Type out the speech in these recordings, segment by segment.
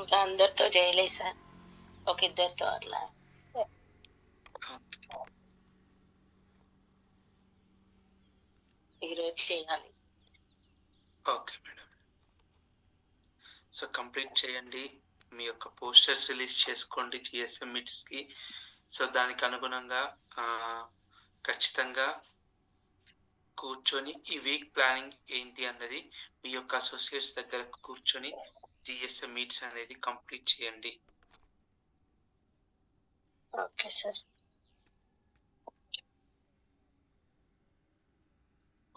ఇంకా అందరితో చేయలేదు సార్, ఒక ఇద్దరితో అట్లా ఈరోజు చేయాలి. Okay madam. సో కంప్లీట్ చేయండి, మీ యొక్క పోస్టర్స్ రిలీజ్ చేసుకోండి జిఎస్ఎం మీట్స్కి. సో దానికి అనుగుణంగా ఖచ్చితంగా కూర్చొని ఈ వీక్ ప్లానింగ్ ఏంటి అన్నది మీ యొక్క అసోసియేట్స్ దగ్గర కూర్చొని జిఎస్ఎం మీట్స్ అనేది కంప్లీట్ చేయండి. Okay sir.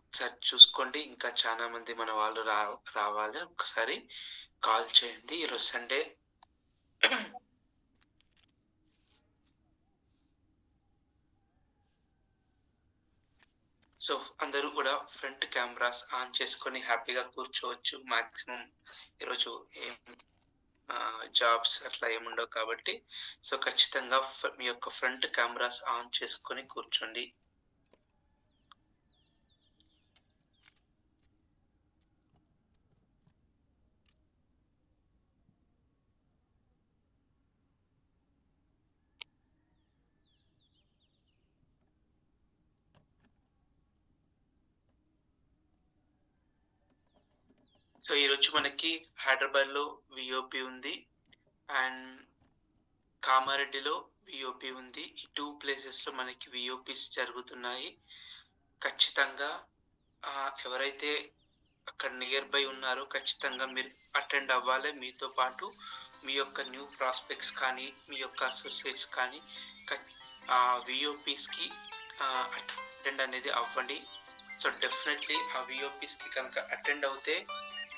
ఒకసారి చూసుకోండి, ఇంకా చాలా మంది మన వాళ్ళు రావాలి. ఒకసారి కాల్ చేయండి. ఈరోజు సండే. సో అందరూ కూడా ఫ్రంట్ కెమెరాస్ ఆన్ చేసుకొని హ్యాపీగా కూర్చోవచ్చు. మాక్సిమం ఈరోజు ఏం జాబ్స్ అట్లా ఏముండవు కాబట్టి సో ఖచ్చితంగా మీ యొక్క ఫ్రంట్ కెమెరాస్ ఆన్ చేసుకొని కూర్చోండి. సో ఈరోజు మనకి హైదరాబాద్ లో విఓపి ఉంది అండ్ కామారెడ్డిలో విఓపి ఉంది. ఈ 2 ప్లేసెస్ లో మనకి విఓపిస్ జరుగుతున్నాయి. ఖచ్చితంగా ఎవరైతే అక్కడ నియర్ బై ఉన్నారో ఖచ్చితంగా మీరు అటెండ్ అవ్వాలి. మీతో పాటు మీ యొక్క న్యూ ప్రాస్పెక్ట్స్ కానీ మీ యొక్క అసోసియేట్స్ కానీ విఓపిస్కి అటెండ్ అనేది అవ్వండి. సో డెఫినెట్లీ ఆ విఓపిస్కి కనుక అటెండ్ అవుతే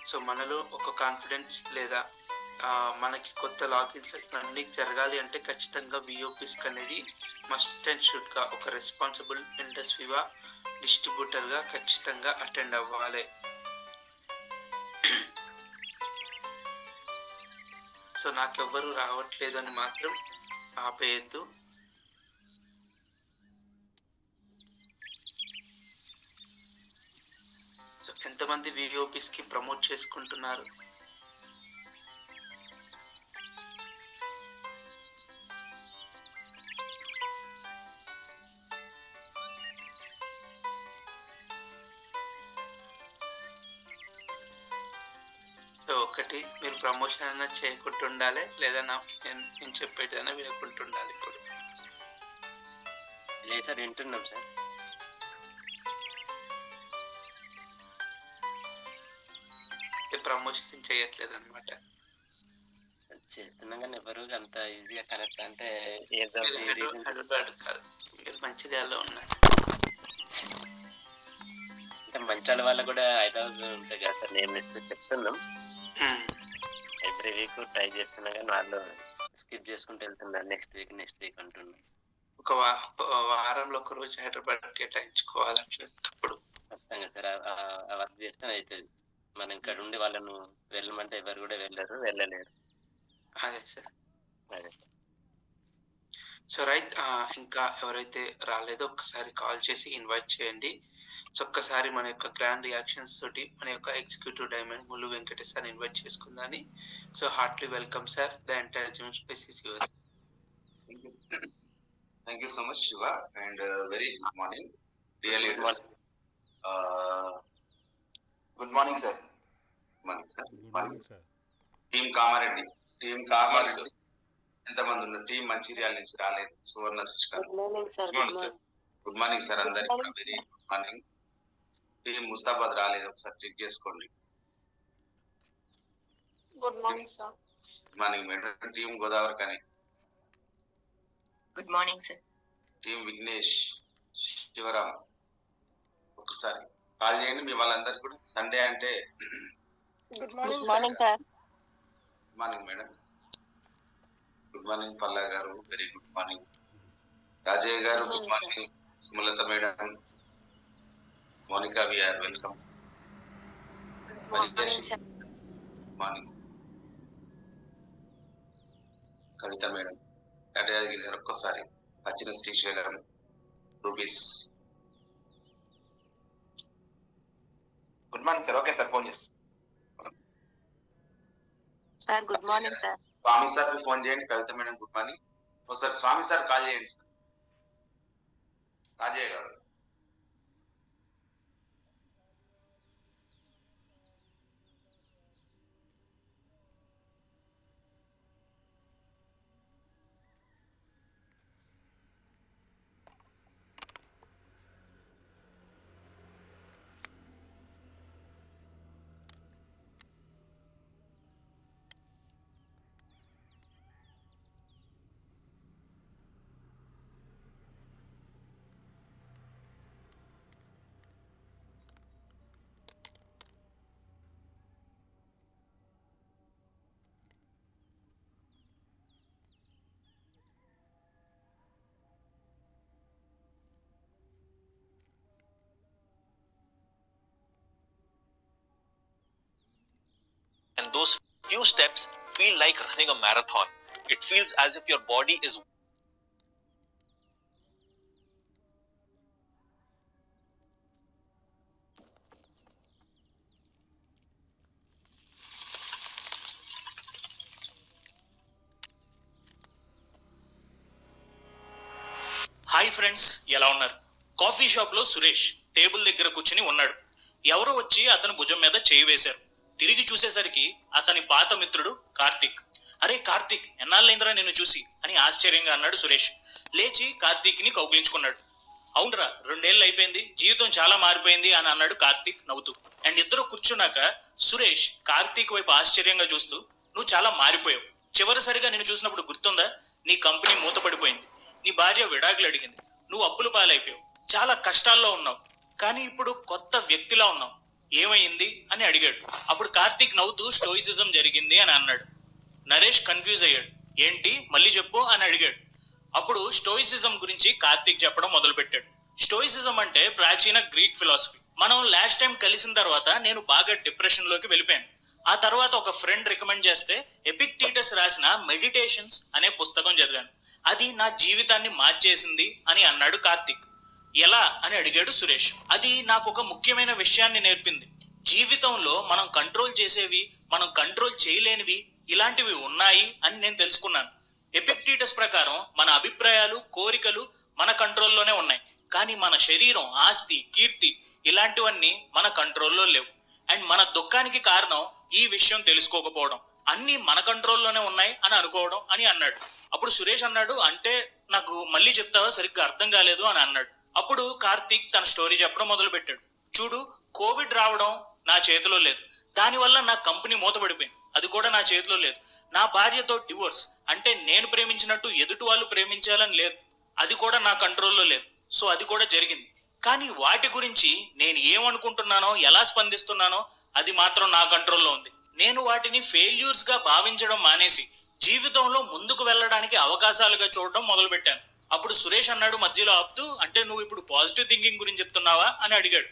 సో మనలో ఒక కాన్ఫిడెన్స్ లేదా మనకి కొత్త లాగిన్స్ ఇవన్నీ జరగాలి అంటే ఖచ్చితంగా విఓపిస్కి అనేది మస్ట్ అండ్ షుడ్గా ఒక రెస్పాన్సిబుల్ ఇండస్ట్రీగా డిస్ట్రిబ్యూటర్గా ఖచ్చితంగా అటెండ్ అవ్వాలి. సో నాకెవ్వరు రావట్లేదు అని మాత్రం ఆపేయద్దు. ఎంతమంది విఓపిస్కి ప్రమోట్ చేసుకుంటున్నారు? ఒకటి మీరు ప్రమోషన్ అయినా చేయకుండా ఉండాలి, లేదా నేను చెప్పేదైనా వినకుంటుండాలి. ఇప్పుడు లేదు సార్, వింటున్నాం సార్. ప్రమోషన్ చేయట్లేదు అనమాట. చేస్తున్నాం కానీ ఎవరు అంత ఈజీగా కనెక్ట్ అంటే హైదరాబాద్ కాదు, మీరు మంచిర్యాలలో ఉన్నారు. అంటే మంచాల వాళ్ళు కూడా హైదరాబాద్ ఉంటాయి కదా సార్. నేను చెప్తున్నాం ఎవ్రీ వీక్ ట్రై చేస్తున్నా కానీ వాళ్ళు స్కిప్ చేసుకుంటూ వెళ్తున్నారు. నెక్స్ట్ వీక్ అంటున్నారు. ఒక వారంలో ఒక రోజు హైదరాబాద్ కేటాయించుకోవాలి. అట్లా ఖచ్చితంగా సార్, ఆ వర్క్ చేస్తే అవుతుంది. మనం ఇక్కడ ఉండి వాళ్ళను వెళ్ళమంటే ఎవరు కూడా వెళ్ళలేరు. అదే సార్. అదే. సో రైట్, ఇంకా ఎవరైతే రాలేదో ఒక్కసారి కాల్ చేసి ఇన్వైట్ చేయండి. సో ఒక్కసారి మన యొక్క గ్రాండ్ రియాక్షన్స్ తోటి మన యొక్క executive diamond Mullu Venkatesh sir invite చేసుకుందాని. So heartly welcome sir. The entire gym space is yours. Thank you so much, Shiva, and very good morning, dear leaders. Good morning, sir. Good morning, sir. Good morning, sir. Team Kamareddy ఎంతమంది ఉన్నారు? Team Mancherial నుంచి రాలేదు. Suvarna Sushkar. Good morning sir. అందరికి కూడా very good morning. Team Mustabad రాలేదు, ఒకసారి check చేసుకోండి. Good morning sir. Good morning madam. Team Godavari కానీ. Good morning sir. Team Vignesh, Sivaram ఒకసారి కాల్ చేయండి. మీ వాళ్ళందరికీ కూడా సండే అంటే good morning sir. Good morning madam. Good morning Palla garu, very good morning. Rajaiah garu good morning. Sumalatha madam, Monica we are welcome. Good morning. Kavitha madam, కటయాదగిరి గారు ఒక్కసారి. అచ్చిన Srisailam, rubies. Good morning sir. Okay sir, phone చేస్తాను సార్ గుడ్ మార్నింగ్ సార్. స్వామి sir phone చేయండి. కవిత madam good morning. ఒకసారి స్వామి sir call చేయండి sir. Rajaiah గారు. And those few steps feel like running a marathon. It feels as if your body is hi friends, ఎలా ఉన్నారు? Coffee shop లో Suresh table దగ్గర కూర్చుని ఉన్నాడు. ఎవరో వచ్చి అతని భుజం మీద చేయి వేశారు. తిరిగి చూసేసరికి అతని పాత మిత్రుడు కార్తీక్. అరే కార్తీక్, ఎన్నాళ్ళైందిరా నిన్ను చూసి అని ఆశ్చర్యంగా అన్నాడు సురేష్. లేచి కార్తీక్ ని కౌగిలించుకున్నాడు. అవునరా, 2 ఏళ్ళు అయిపోయింది, జీవితం చాలా మారిపోయింది అని అన్నాడు కార్తీక్ నవ్వుతూ. అండ్ ఇద్దరు కూర్చున్నాక సురేష్ కార్తీక్ వైపు ఆశ్చర్యంగా చూస్తూ, నువ్వు చాలా మారిపోయావు. చివరిసరిగా నిన్ను చూసినప్పుడు గుర్తుందా? నీ కంపెనీ మూతపడిపోయింది, నీ భార్య విడాకులు అడిగింది, నువ్వు అప్పుల పాలైపోయావు, చాలా కష్టాల్లో ఉన్నావు. కానీ ఇప్పుడు కొత్త వ్యక్తిలా ఉన్నావు, ఏమైంది అని అడిగాడు. అప్పుడు కార్తీక్ నవ్వుతూ స్టోయిసిజం జరిగింది అని అన్నాడు. నరేష్ కన్ఫ్యూజ్ అయ్యాడు. ఏంటి, మళ్ళీ చెప్పు అని అడిగాడు. అప్పుడు స్టోయిసిజం గురించి కార్తీక్ చెప్పడం మొదలు పెట్టాడు. స్టోయిసిజం అంటే ప్రాచీన గ్రీక్ ఫిలాసఫీ. మనం లాస్ట్ టైం కలిసిన తర్వాత నేను బాగా డిప్రెషన్ లోకి వెళ్ళిపోయాను. ఆ తర్వాత ఒక ఫ్రెండ్ రికమెండ్ చేస్తే ఎపిక్టీటస్ రాసిన మెడిటేషన్స్ అనే పుస్తకం చదివాను. అది నా జీవితాన్ని మార్చేసింది అని అన్నాడు కార్తీక్. ఎలా అని అడిగాడు సురేష్. అది నాకు ఒక ముఖ్యమైన విషయాన్ని నేర్పింది. జీవితంలో మనం కంట్రోల్ చేసేవి, మనం కంట్రోల్ చేయలేనివి, ఇలాంటివి ఉన్నాయి అని నేను తెలుసుకున్నాను. ఎపిక్టీటస్ ప్రకారం మన అభిప్రాయాలు, కోరికలు మన కంట్రోల్లోనే ఉన్నాయి. కానీ మన శరీరం, ఆస్తి, కీర్తి ఇలాంటివన్నీ మన కంట్రోల్లో లేవు. అండ్ మన దుఃఖానికి కారణం ఈ విషయం తెలుసుకోకపోవడం, అన్ని మన కంట్రోల్లోనే ఉన్నాయి అని అనుకోవడం అని అన్నాడు. అప్పుడు సురేష్ అన్నాడు, అంటే నాకు మళ్ళీ చెప్తావా, సరిగ్గా అర్థం కాలేదు అని అన్నాడు. అప్పుడు కార్తీక్ తన స్టోరీ చెప్పడం మొదలు పెట్టాడు. చూడు, కోవిడ్ రావడం నా చేతిలో లేదు, దానివల్ల నా కంపెనీ మూతపడిపోయింది, అది కూడా నా చేతిలో లేదు. నా భార్యతో డివోర్స్, అంటే నేను ప్రేమించినట్టు ఎదుటి వాళ్ళు ప్రేమించాలని లేదు, అది కూడా నా కంట్రోల్లో లేదు. సో అది కూడా జరిగింది. కానీ వాటి గురించి నేను ఏమనుకుంటున్నానో, ఎలా స్పందిస్తున్నానో అది మాత్రం నా కంట్రోల్లో ఉంది. నేను వాటిని ఫెయిల్యూర్స్ గా భావించడం మానేసి జీవితంలో ముందుకు వెళ్ళడానికి అవకాశాలుగా చూడడం మొదలు పెట్టాను. అప్పుడు సురేష్ అన్నాడు మధ్యలో ఆపుతూ, అంటే నువ్వు ఇప్పుడు పాజిటివ్ థింకింగ్ గురించి చెప్తున్నావా అని అడిగాడు.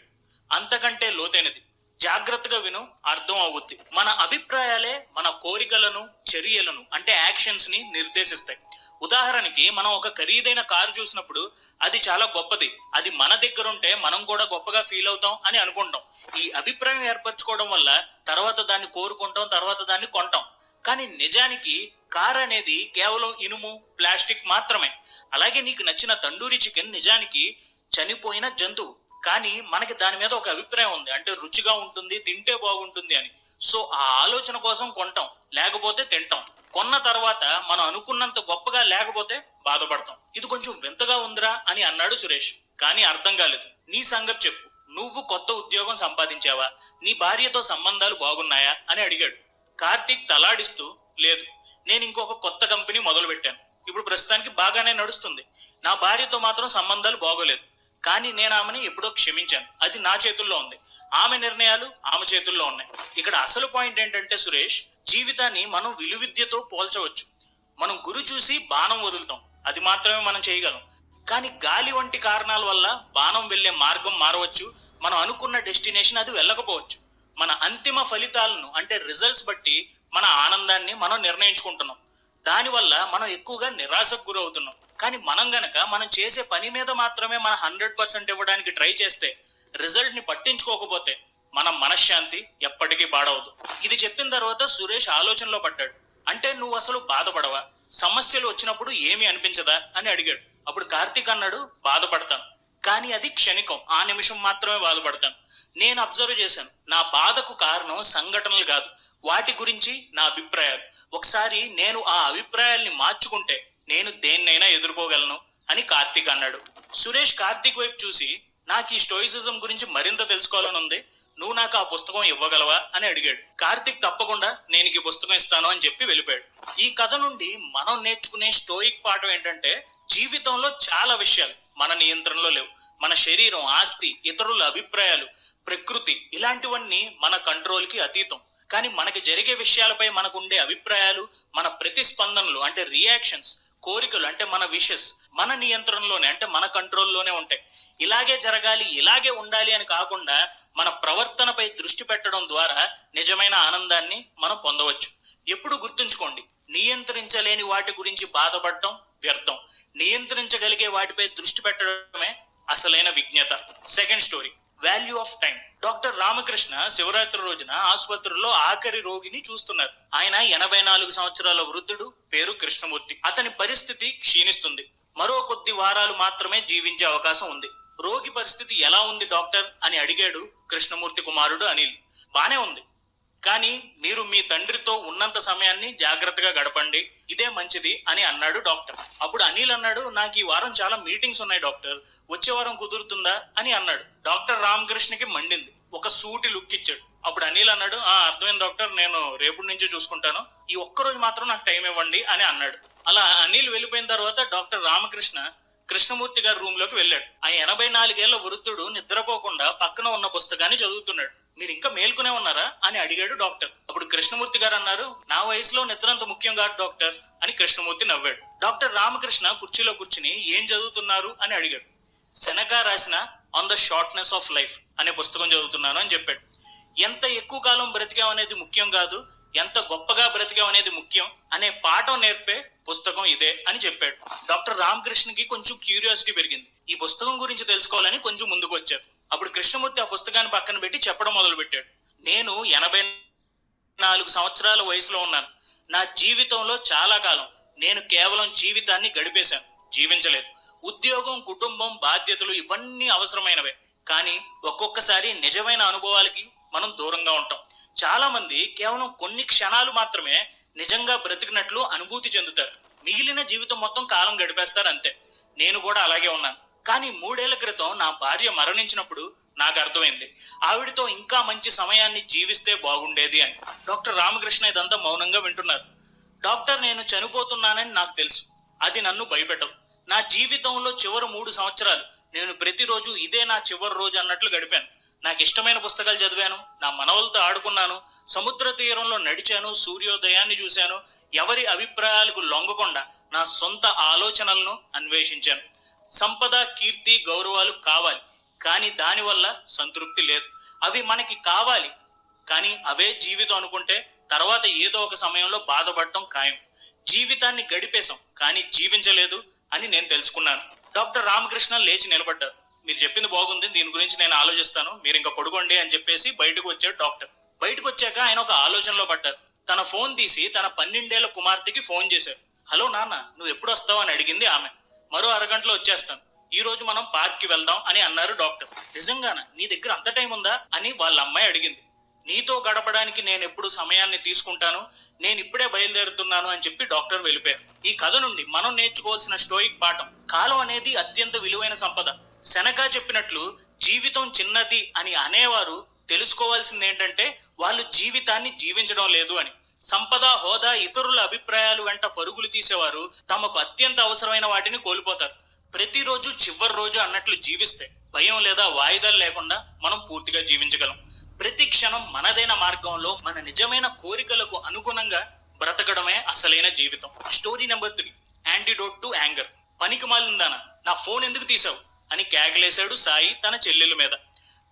అంతకంటే లోతైనది, జాగ్రత్తగా విను, అర్థం అవుద్ది. మన అభిప్రాయాలే మన కోరికలను, చర్యలను అంటే యాక్షన్స్ ని నిర్దేశిస్తాయి. ఉదాహరణకి మనం ఒక ఖరీదైన కారు చూసినప్పుడు అది చాలా గొప్పది, అది మన దగ్గర ఉంటే మనం కూడా గొప్పగా ఫీల్ అవుతాం అని అనుకుంటాం. ఈ అభిప్రాయం ఏర్పరచుకోవడం వల్ల తర్వాత దాన్ని కోరుకుంటాం, తర్వాత దాన్ని కొంటాం. కానీ నిజానికి కార్ అనేది కేవలం ఇనుము, ప్లాస్టిక్ మాత్రమే. అలాగే నీకు నచ్చిన తండూరి చికెన్ నిజానికి చనిపోయిన జంతువు, కానీ మనకి దాని మీద ఒక అభిప్రాయం ఉంది, అంటే రుచిగా ఉంటుంది, తింటే బాగుంటుంది అని. సో ఆ ఆలోచన కోసం కొంటాం, లేకపోతే తింటాం. కొన్న తర్వాత మనం అనుకున్నంత గొప్పగా లేకపోతే బాధపడతాం. ఇది కొంచెం వింతగా ఉందిరా అని అన్నాడు సురేష్. కానీ అర్థం కాలేదు. నీ సంగతి చెప్పు, నువ్వు కొత్త ఉద్యోగం సంపాదించావా, నీ భార్యతో సంబంధాలు బాగున్నాయా అని అడిగాడు. కార్తీక్ తలాడిస్తూ, లేదు, నేను ఇంకొక కొత్త కంపెనీ మొదలు పెట్టాను, ఇప్పుడు ప్రస్తుతానికి బాగానే నడుస్తుంది, నా భార్యతో మాత్రం సంబంధాలు బాగోలేదు. కానీ నేను ఆమెని ఎప్పుడో క్షమించాను, అది నా చేతుల్లో ఉంది, ఆమె నిర్ణయాలు ఆమె చేతుల్లో ఉన్నాయి. ఇక్కడ అసలు పాయింట్ ఏంటంటే సురేష్, జీవితాన్ని మనం విలువిద్యతో పోల్చవచ్చు. మనం గురి చూసి బాణం వదులుతాం, అది మాత్రమే మనం చేయగలం. కానీ గాలి వంటి కారణాల వల్ల బాణం వెళ్లే మార్గం మారవచ్చు, మనం అనుకున్న డెస్టినేషన్ అది వెళ్ళకపోవచ్చు. మన అంతిమ ఫలితాలను అంటే రిజల్ట్స్ బట్టి మన ఆనందాన్ని మనం నిర్ణయించుకుంటున్నాం. దానివల్ల మనం ఎక్కువగా నిరాశకు గురవుతున్నాం. కానీ మనం గనక మనం చేసే పని మీద మాత్రమే మన 100% ఇవ్వడానికి ట్రై చేస్తే, రిజల్ట్ ని పట్టించుకోకపోతే, మన మనశ్శాంతి ఎప్పటికీ పాడవదు. ఇది చెప్పిన తర్వాత సురేష్ ఆలోచనలో పడ్డాడు. అంటే నువ్వు అసలు బాధపడవా, సమస్యలు వచ్చినప్పుడు ఏమీ అనిపించదా అని అడిగాడు. అప్పుడు కార్తీక్ అన్నాడు, బాధపడతాను, కానీ అది క్షణికం, ఆ నిమిషం మాత్రమే బాధపడతాను. నేను అబ్జర్వ్ చేశాను, నా బాధకు కారణం సంఘటనలు కాదు, వాటి గురించి నా అభిప్రాయాలు. ఒకసారి నేను ఆ అభిప్రాయాల్ని మార్చుకుంటే నేను దేన్నైనా ఎదుర్కోగలను అని కార్తీక్ అన్నాడు. సురేష్ కార్తీక్ వైపు చూసి, నాకు ఈ స్టోయిసిజం గురించి మరింత తెలుసుకోవాలని ఉంది, నువ్వు నాకు ఆ పుస్తకం ఇవ్వగలవా అని అడిగాడు. కార్తీక్ తప్పకుండా నేను ఈ పుస్తకం ఇస్తాను అని చెప్పి వెళ్ళిపోయాడు. ఈ కథ నుండి మనం నేర్చుకునే స్టోయిక్ పాఠం ఏంటంటే, జీవితంలో చాలా విషయాలు మన నియంత్రణలో లేవు. మన శరీరం, ఆస్తి, ఇతరుల అభిప్రాయాలు, ప్రకృతి, ఇలాంటివన్నీ మన కంట్రోల్కి అతీతం. కానీ మనకి జరిగే విషయాలపై మనకు ఉండే అభిప్రాయాలు, మన ప్రతిస్పందనలు అంటే రియాక్షన్స్, కోరికలు అంటే మన విషెస్ మన నియంత్రణలోనే అంటే మన కంట్రోల్లోనే ఉంటాయి. ఇలాగే జరగాలి, ఇలాగే ఉండాలి అని కాకుండా మన ప్రవర్తనపై దృష్టి పెట్టడం ద్వారా నిజమైన ఆనందాన్ని మనం పొందవచ్చు. ఎప్పుడు గుర్తుంచుకోండి, నియంత్రించలేని వాటి గురించి బాధపడటం వ్యర్థం, నియంత్రించగలిగే వాటిపై దృష్టి పెట్టడమే అసలైన విజ్ఞత. Second story, value of time. Doctor Ramakrishna Shivaratri రోజున ఆసుపత్రిలో ఆఖరి రోగిని చూస్తున్నారు. ఆయన 84 సంవత్సరాల వృద్ధుడు, పేరు కృష్ణమూర్తి. అతని పరిస్థితి క్షీణిస్తుంది, మరో కొద్ది వారాలు మాత్రమే జీవించే అవకాశం ఉంది. రోగి పరిస్థితి ఎలా ఉంది డాక్టర్ అని అడిగాడు కృష్ణమూర్తి కుమారుడు అనిల్. బానే ఉంది, కానీ మీరు మీ తండ్రితో ఉన్నంత సమయాన్ని జాగ్రత్తగా గడపండి, ఇదే మంచిది అని అన్నాడు డాక్టర్. అప్పుడు అనిల్ అన్నాడు, నాకు ఈ వారం చాలా మీటింగ్స్ ఉన్నాయి డాక్టర్, వచ్చే వారం కుదురుతుందా అని అన్నాడు. డాక్టర్ రామకృష్ణకి మండింది, ఒక సూటి లుక్ ఇచ్చాడు. అప్పుడు అనిల్ అన్నాడు, అర్థమైంది డాక్టర్, నేను రేపటి నుంచి చూసుకుంటాను, ఈ ఒక్కరోజు మాత్రం నాకు టైం ఇవ్వండి అని అన్నాడు. అలా అనిల్ వెళ్ళిపోయిన తర్వాత డాక్టర్ రామకృష్ణ కృష్ణమూర్తి గారి రూమ్ లోకి వెళ్ళాడు. ఆ 84 ఏళ్ల వృద్ధుడు నిద్రపోకుండా పక్కన ఉన్న పుస్తకాన్ని చదువుతున్నాడు. మీరు ఇంకా మేల్కొనే ఉన్నారా అని అడిగాడు డాక్టర్. అప్పుడు కృష్ణమూర్తి గారు అన్నారు, నా వయసులో నిద్ర అంత ముఖ్యం కాదు డాక్టర్ అని కృష్ణమూర్తి నవ్వాడు. డాక్టర్ రామకృష్ణ కుర్చీలో కూర్చుని ఏం చదువుతున్నారు అని అడిగాడు. సెనకా రాసిన on the shortness of life అనే పుస్తకం చదువుతున్నాను అని చెప్పాడు. ఎంత ఎక్కువ కాలం బ్రతికాం అనేది ముఖ్యం కాదు, ఎంత గొప్పగా బ్రతికాం అనేది ముఖ్యం అనే పాఠం నేర్పే పుస్తకం ఇదే అని చెప్పాడు. డాక్టర్ రామకృష్ణకి కొంచెం క్యూరియాసిటీ పెరిగింది, ఈ పుస్తకం గురించి తెలుసుకోవాలని కొంచెం ముందుకు వచ్చారు. అప్పుడు కృష్ణమూర్తి ఆ పుస్తకాన్ని పక్కన పెట్టి చెప్పడం మొదలు పెట్టాడు. నేను 84 సంవత్సరాల వయసులో ఉన్నాను. నా జీవితంలో చాలా కాలం నేను కేవలం జీవితాన్ని గడిపేశాను, జీవించలేదు. ఉద్యోగం, కుటుంబం, బాధ్యతలు ఇవన్నీ అవసరమైనవే, కానీ ఒక్కొక్కసారి నిజమైన అనుభవాలకి మనం దూరంగా ఉంటాం. చాలా మంది కేవలం కొన్ని క్షణాలు మాత్రమే నిజంగా బ్రతికినట్లు అనుభూతి చెందుతారు, మిగిలిన జీవితం మొత్తం కాలం గడిపేస్తారు అంతే. నేను కూడా అలాగే ఉన్నాను. కానీ 3 ఏళ్ల క్రితం నా భార్య మరణించినప్పుడు నాకు అర్థమైంది, ఆవిడతో ఇంకా మంచి సమయాన్ని జీవిస్తే బాగుండేది అని. డాక్టర్ రామకృష్ణ ఇదంతా మౌనంగా వింటున్నారు. డాక్టర్, నేను చనిపోతున్నానని నాకు తెలుసు, అది నన్ను భయపెట్టదు. నా జీవితంలో చివరి 3 సంవత్సరాలు నేను ప్రతిరోజు ఇదే నా చివరి రోజు అన్నట్లు గడిపాను. నాకు ఇష్టమైన పుస్తకాలు చదివాను, నా మనవలతో ఆడుకున్నాను, సముద్ర తీరంలో నడిచాను, సూర్యోదయాన్ని చూశాను, ఎవరి అభిప్రాయాలకు లొంగకుండా నా సొంత ఆలోచనలను అన్వేషించాను. సంపద, కీర్తి, గౌరవాలు కావాలి, కానీ దానివల్ల సంతృప్తి లేదు. అవి మనకి కావాలి, కానీ అవే జీవితం అనుకుంటే తర్వాత ఏదో ఒక సమయంలో బాధపడటం ఖాయం. జీవితాన్ని గడిపేశాం కానీ జీవించలేదు అని నేను తెలుసుకున్నాను. డాక్టర్ రామకృష్ణ లేచి నిలబడ్డారు. మీరు చెప్పింది బాగుంది, దీని గురించి నేను ఆలోచిస్తాను, మీరు ఇంకా పడుకోండి అని చెప్పేసి బయటకు వచ్చాడు డాక్టర్. బయటకు వచ్చాక ఆయన ఒక ఆలోచనలో పడ్డారు. తన ఫోన్ తీసి తన 12 ఏళ్ల కుమార్తెకి ఫోన్ చేశారు. హలో నాన్న, నువ్వు ఎప్పుడు వస్తావు అని అడిగింది ఆమె. మరో అరగంటలో వచ్చేస్తాను, ఈ రోజు మనం పార్క్ కి వెళ్దాం అని అన్నారు డాక్టర్. నిజంగానా, నీ దగ్గర అంత టైం ఉందా అని వాళ్ళ అమ్మాయి అడిగింది. నీతో గడపడానికి నేను ఎప్పుడు సమయాన్ని తీసుకుంటాను, నేను ఇప్పుడే బయలుదేరుతున్నాను అని చెప్పి డాక్టర్ వెళ్ళిపోయారు. ఈ కథ నుండి మనం నేర్చుకోవాల్సిన స్టోయిక్ పాఠం, కాలం అనేది అత్యంత విలువైన సంపద. సెనకా చెప్పినట్లు జీవితం చిన్నది అని అనేవారు తెలుసుకోవాల్సింది ఏంటంటే వాళ్ళు జీవితాన్ని జీవించడం లేదు అని. సంపద, హోదా, ఇతరుల అభిప్రాయాలు వెంట పరుగులు తీసేవారు తమకు అత్యంత అవసరమైన వాటిని కోల్పోతారు. ప్రతిరోజు చివరి రోజు అన్నట్లు జీవిస్తే భయం లేదా వాయిదాలు లేకుండా మనం పూర్తిగా జీవించగలం. ప్రతి క్షణం మనదైన మార్గంలో మన నిజమైన కోరికలకు అనుగుణంగా బ్రతకడమే అసలైన జీవితం. Story number 3, antidote to anger. పనికి మాలిందానా, నా ఫోన్ ఎందుకు తీసావు అని కేకలేశాడు సాయి తన చెల్లెల మీద.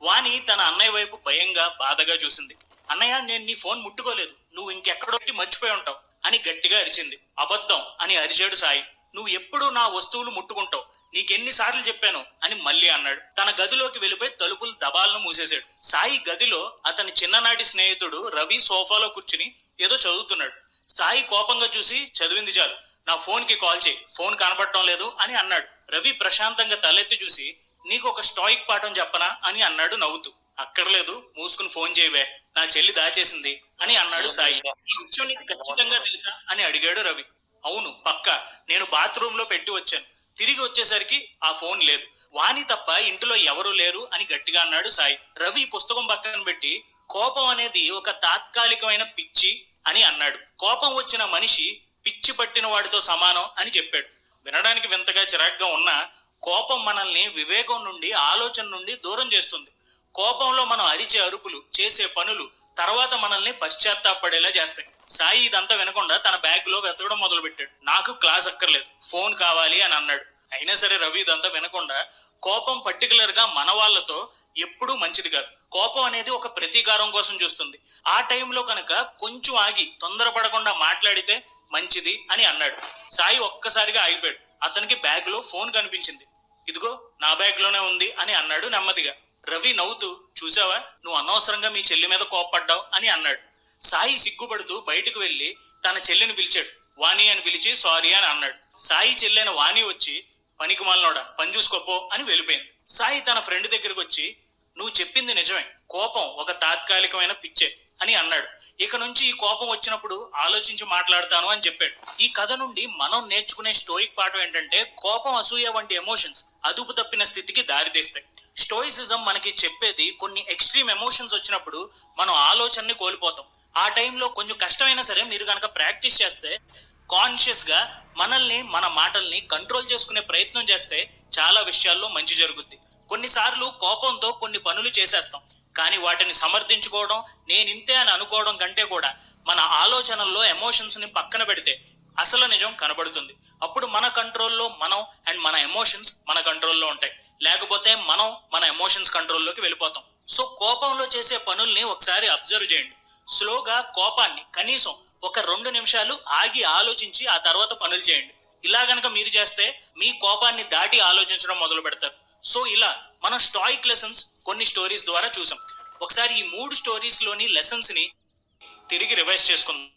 వాణి తన అన్నయ్య వైపు భయంగా, బాధగా చూసింది. అన్నయ్య, నేను నీ ఫోన్ ముట్టుకోలేదు, నువ్వు ఇంకెక్కడొట్టి మర్చిపోయి ఉంటావు అని గట్టిగా అరిచింది. అబద్ధం అని అరిచాడు సాయి. నువ్వు ఎప్పుడు నా వస్తువులు ముట్టుకుంటావు, నీకెన్నిసార్లు చెప్పాను అని మళ్ళీ అన్నాడు. తన గదిలోకి వెళ్ళిపోయి తలుపులు దబాలను మూసేశాడు. సాయి గదిలో అతని చిన్ననాటి స్నేహితుడు రవి సోఫాలో కూర్చుని ఏదో చదువుతున్నాడు. సాయి కోపంగా చూసి, చదివింది చాలు, నా ఫోన్ కి కాల్ చేయి, ఫోన్ కనబడటం లేదు అని అన్నాడు. రవి ప్రశాంతంగా తలెత్తి చూసి, నీకు ఒక స్టాయిక్ పాఠం చెప్పనా అని అన్నాడు నవ్వుతూ. అక్కర్లేదు, మూసుకుని ఫోన్ చేయవే, నా చెల్లి దాచేసింది అని అన్నాడు సాయి. ఈ విషయం నీకు ఖచ్చితంగా తెలుసా అని అడిగాడు రవి. అవును పక్కా, నేను బాత్రూమ్ లో పెట్టి వచ్చాను, తిరిగి వచ్చేసరికి ఆ ఫోన్ లేదు, వాణి తప్ప ఇంటిలో ఎవరూ లేరు అని గట్టిగా అన్నాడు సాయి. రవి పుస్తకం పక్కన పెట్టి, కోపం అనేది ఒక తాత్కాలికమైన పిచ్చి అని అన్నాడు. కోపం వచ్చిన మనిషి పిచ్చి పట్టిన వాడితో సమానం అని చెప్పాడు. వినడానికి వింతగా చిరాగ్గా ఉన్నా కోపం మనల్ని వివేకం నుండి, ఆలోచన నుండి దూరం చేస్తుంది. కోపంలో మనం అరిచే అరుపులు, చేసే పనులు తర్వాత మనల్ని పశ్చాత్తాపడేలా చేస్తాయి. సాయి ఇదంతా వినకుండా తన బ్యాగ్ లో వెతకడం మొదలు పెట్టాడు. నాకు క్లాస్ అక్కర్లేదు, ఫోన్ కావాలి అని అన్నాడు. అయినా సరే రవి ఇదంతా వినకుండా, కోపం పర్టికులర్ గా మన వాళ్ళతో ఎప్పుడూ మంచిది కాదు. కోపం అనేది ఒక ప్రతీకారం కోసం చూస్తుంది. ఆ టైంలో కనుక కొంచెం ఆగి తొందరపడకుండా మాట్లాడితే మంచిది అని అన్నాడు. సాయి ఒక్కసారిగా ఆగిపోయాడు. అతనికి బ్యాగ్ లో ఫోన్ కనిపించింది. ఇదిగో నా బ్యాగ్ లోనే ఉంది అని అన్నాడు నెమ్మదిగా. రవి నవ్వుతూ, చూసావా, నువ్వు అనవసరంగా మీ చెల్లి మీద కోపడ్డావు అని అన్నాడు. సాయి సిగ్గుపడుతూ బయటకు వెళ్లి తన చెల్లిని పిలిచాడు. వాణి అని పిలిచి సారీ అని అన్నాడు. సాయి చెల్లెన వాణి వచ్చి, పనికి మాలనోడా, పని చూసుకోపో అని వెళ్ళిపోయింది. సాయి తన ఫ్రెండ్ దగ్గరికి వచ్చి, నువ్వు చెప్పింది నిజమే, కోపం ఒక తాత్కాలికమైన పిచ్చే అని అన్నాడు. ఇక నుంచి ఈ కోపం వచ్చినప్పుడు ఆలోచించి మాట్లాడతాను అని చెప్పాడు. ఈ కథ నుండి మనం నేర్చుకునే స్టోయిక్ పాఠం ఏంటంటే, కోపం, అసూయ వంటి ఎమోషన్స్ అదుపు తప్పిన స్థితికి దారితీస్తాయి. స్టోయిసిజం మనకి చెప్పేది, కొన్ని ఎక్స్ట్రీమ్ ఎమోషన్స్ వచ్చినప్పుడు మనం ఆలోచనని కోల్పోతాం. ఆ టైంలో కొంచెం కష్టమైనా సరే మీరు కనుక ప్రాక్టీస్ చేస్తే, కాన్షియస్ గా మనల్ని, మన మాటల్ని కంట్రోల్ చేసుకునే ప్రయత్నం చేస్తే చాలా విషయాల్లో మంచి జరుగుద్ది. కొన్నిసార్లు కోపంతో కొన్ని పనులు చేసేస్తాం, కానీ వాటిని సమర్థించుకోవడం, నేనింతే అని అనుకోవడం కంటే కూడా మన ఆలోచనల్లో ఎమోషన్స్ ని పక్కన పెడితే అసలు నిజం కనబడుతుంది. అప్పుడు మన కంట్రోల్లో మనం అండ్ మన ఎమోషన్స్ మన కంట్రోల్లో ఉంటాయి. లేకపోతే మనం మన ఎమోషన్స్ కంట్రోల్లోకి వెళ్ళిపోతాం. సో కోపంలో చేసే పనుల్ని ఒకసారి అబ్జర్వ్ చేయండి. స్లోగా కోపాన్ని కనీసం ఒక 2 నిమిషాలు ఆగి ఆలోచించి ఆ తర్వాత పనులు చేయండి. ఇలా గనక మీరు చేస్తే మీ కోపాన్ని దాటి ఆలోచించడం మొదలు పెడతారు. సో ఇలా మనం స్టాయిక్ లెసన్స్ కొన్ని స్టోరీస్ ద్వారా చూసాం. ఒకసారి ఈ 3 స్టోరీస్ లోని లెసన్స్ ని తిరిగి రివైజ్ చేసుకుందాం.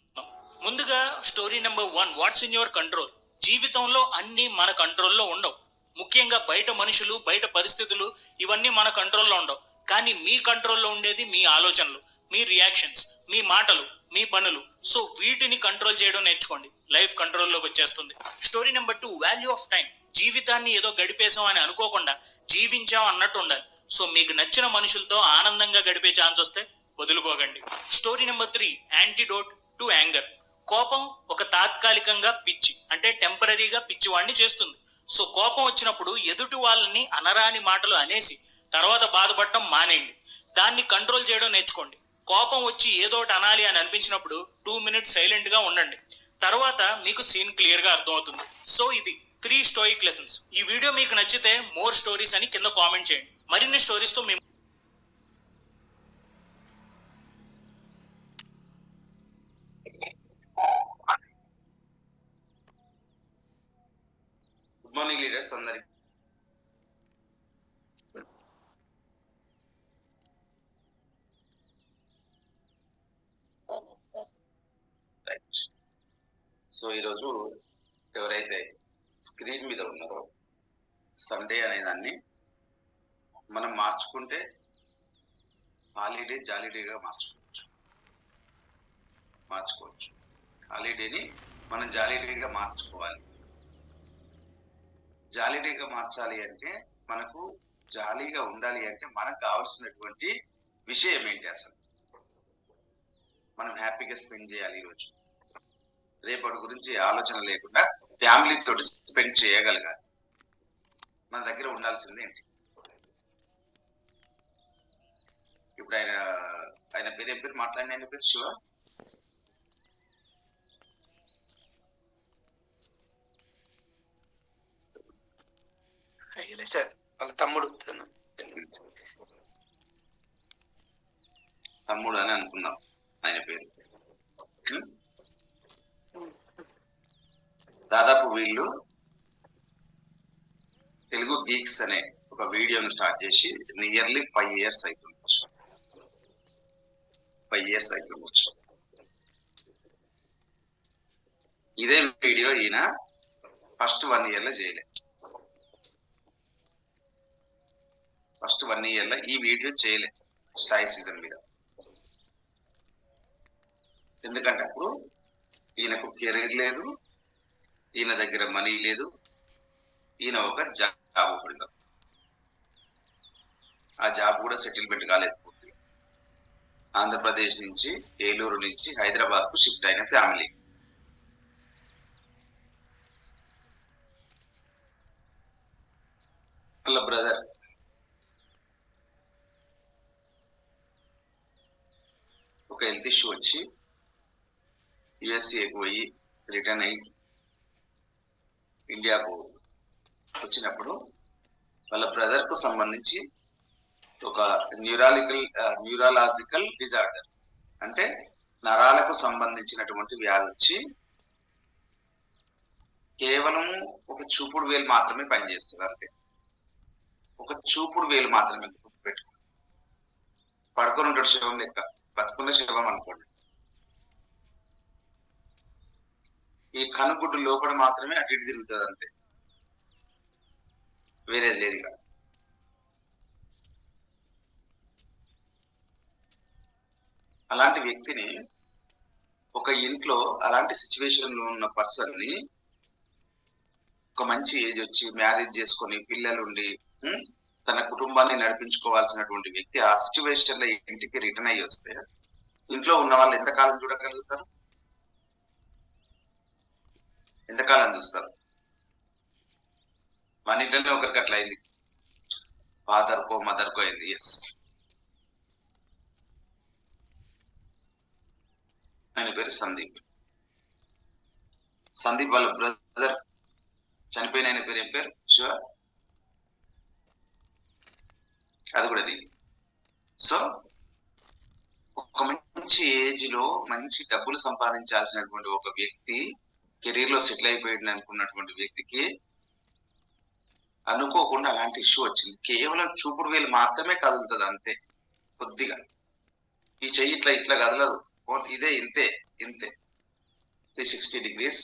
ముందుగా story number 1, what's in your control. జీవితంలో అన్ని మన కంట్రోల్లో ఉండవు. ముఖ్యంగా బయట మనుషులు, బయట పరిస్థితులు ఇవన్నీ మన కంట్రోల్లో ఉండవు. కానీ మీ కంట్రోల్లో ఉండేది మీ ఆలోచనలు, మీ రియాక్షన్స్, మీ మాటలు, మీ పనులు. సో వీటిని కంట్రోల్ చేయడం నేర్చుకోండి, లైఫ్ కంట్రోల్లోకి వచ్చేస్తుంది. Story number 2, value of time. జీవితాన్ని ఏదో గడిపేశాం అని అనుకోకుండా జీవించాం అన్నట్టు ఉండాలి. సో మీకు నచ్చిన మనుషులతో ఆనందంగా గడిపే ఛాన్స్ వస్తే వదులుకోకండి. Story number 3, antidote to anger. కోపం ఒక తాత్కాలికంగా పిచ్చి, అంటే టెంపరీగా పిచ్చివాడిని చేస్తుంది. సో కోపం వచ్చినప్పుడు ఎదుటి వాళ్ళని అనరాని మాటలు అనేసి తర్వాత బాధపడటం మానేయండి. దాన్ని కంట్రోల్ చేయడం నేర్చుకోండి. కోపం వచ్చి ఏదోటి అనాలి అని అనిపించినప్పుడు 2 మినిట్స్ సైలెంట్ గా ఉండండి. తర్వాత మీకు సీన్ క్లియర్ గా అర్థమవుతుంది. సో ఇది 3 స్టోయిక్ లెసన్స్. ఈ వీడియో మీకు నచ్చితే మోర్ స్టోరీస్ అని కింద కామెంట్ చేయండి. మరిన్ని స్టోరీస్ తో మేము గుడ్ మార్నింగ్ లీడర్స్ అందరికి. సో ఈరోజు ఎవరైతే స్క్రీన్ మీద ఉన్నారో, సండే అనే దాన్ని మనం మార్చుకుంటే హాలిడే జాలీడేగా మార్చుకోవచ్చు. హాలిడేని మనం జాలీడేగా మార్చుకోవాలి. జాలీడేగా మార్చాలి అంటే, మనకు జాలీగా ఉండాలి అంటే మనకు కావాల్సినటువంటి విషయం ఏంటి? అసలు మనం హ్యాపీగా స్పెండ్ చేయాలి ఈరోజు. రేపటి గురించి ఆలోచన లేకుండా ఫ్యామిలీ తోటి స్పెండ్ చేయగలగాలి. మన దగ్గర ఉండాల్సింది ఏంటి? ఇప్పుడు ఆయన పేరు ఏం పేరు మాట్లాడిన? ఆయన పేరు శివ. సార్ వాళ్ళ తమ్ముడు అని అనుకుందాం ఆయన పేరు. దాదాపు వీళ్ళు తెలుగు గీక్స్ అనే ఒక వీడియోను స్టార్ట్ చేసి నియర్లీ 5 years అవుతుండొచ్చు. 5 years అవుతుండొచ్చు. ఇదే వీడియో ఈయన ఫస్ట్ 1 year లో చేయలే. ఫస్ట్ 1 year లో ఈ వీడియో చేయలే స్టాయిసిజం మీద. ఎందుకంటే అప్పుడు ఈయనకు కెరీర్ లేదు, ఈయన దగ్గర మనీ లేదు, ఈయన ఒక జాబ్ హోల్డర్. ఆ జాబ్ కూడా సెటిల్మెంట్ కాలేదు పూర్తిగా. ఆంధ్రప్రదేశ్ నుంచి, ఏలూరు నుంచి హైదరాబాద్ కు షిఫ్ట్ అయిన ఫ్యామిలీ. వాళ్ళ బ్రదర్ ఒక హెల్త్ ఇష్యూ వచ్చి యుఎస్ఏకి పోయి రిటర్న్ అయ్యి ఇండియాకు వచ్చినప్పుడు వాళ్ళ బ్రదర్ కు సంబంధించి ఒక న్యూరాలజికల్ డిజార్డర్, అంటే నరాలకు సంబంధించినటువంటి వ్యాధి వచ్చి కేవలం ఒక చూపుడు వేలు మాత్రమే పనిచేస్తుంది. అంతే, ఒక చూపుడు వేలు మాత్రమే పెట్టుకో. పడుకొని ఉంటాడు శవం లెక్క, బతుకున్న శవం అనుకోండి. ఈ కనుగుడ్డు లోపల మాత్రమే అటు ఇటు తిరుగుతుంది, అంతే, వేరేది లేదు. ఇక అలాంటి వ్యక్తిని, ఒక ఇంట్లో అలాంటి సిచ్యువేషన్ లో ఉన్న పర్సన్ ని, ఒక మంచి ఏజ్ వచ్చి మ్యారేజ్ చేసుకొని పిల్లలుండి తన కుటుంబాన్ని నడిపించుకోవాల్సినటువంటి వ్యక్తి ఆ సిచ్యువేషన్ లో ఇంటికి రిటర్న్ అయ్యి వస్తే ఇంట్లో ఉన్న వాళ్ళు ఎంతకాలం చూడగలుగుతారు? ఎంతకాలం చూస్తారు? మన ఇంట్లోనే ఒకరికి అట్లా అయింది, ఫాదర్కో మదర్కో అయింది. ఎస్, ఆయన పేరు సందీప్. సందీప్ వాళ్ళ బ్రదర్ చనిపోయిన ఆయన పేరు ఏం పేరు? శివ, అది కూడా అది. సో ఒక మంచి ఏజ్ లో మంచి డబ్బులు సంపాదించాల్సినటువంటి ఒక వ్యక్తి, కెరీర్ లో సెటిల్ అయిపోయింది అనుకున్నటువంటి వ్యక్తికి అనుకోకుండా అలాంటి ఇష్యూ వచ్చింది. కేవలం చూపుడు వేలు మాత్రమే కదులుతుంది, అంతే. కొద్దిగా ఈ చెయ్యి ఇట్లా ఇట్లా కదలదు, ఇదే ఇంతే ఇంతే 360 degrees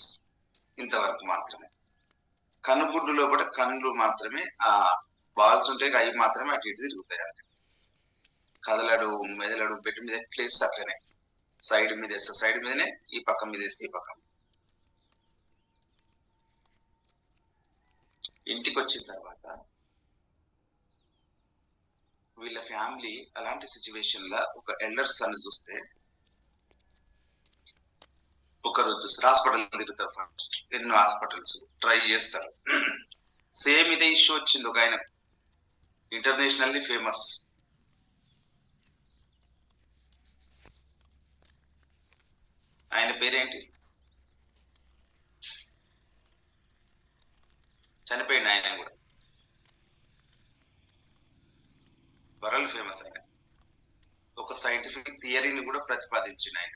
ఇంతవరకు మాత్రమే. కనుగుడ్డు లోపల కళ్ళు మాత్రమే, ఆ బాల్స్ ఉంటాయి, అవి మాత్రమే అటు ఇటు తిరుగుతాయి, అంతే. కదలడు, మెదలడు. బెడ్ మీద ఎట్లేస్తే అట్లనే, సైడ్ మీద వేస్తే సైడ్ మీదనే, ఈ పక్క మీద వేస్తే ఈ పక్క మీద. ఇంటికి వచ్చిన తర్వాత వీళ్ళ ఫ్యామిలీ అలాంటి సిచ్యువేషన్ లా ఒక ఎల్డర్ సన్ చూస్తే ఒకరోజు చూస్తారు, హాస్పిటల్ తిరుగుతారు. ఫస్ట్ ఎన్నో హాస్పిటల్స్ ట్రై చేస్తారు. సేమ్ ఇదే ఇష్యూ వచ్చింది ఒక ఆయన, ఇంటర్నేషనల్లీ ఫేమస్. ఆయన పేరేంటి? చనిపోయింది ఆయన కూడా, వరల్డ్ ఫేమస్ ఆయన. ఒక సైంటిఫిక్ థియరీని కూడా ప్రతిపాదించిన ఆయన.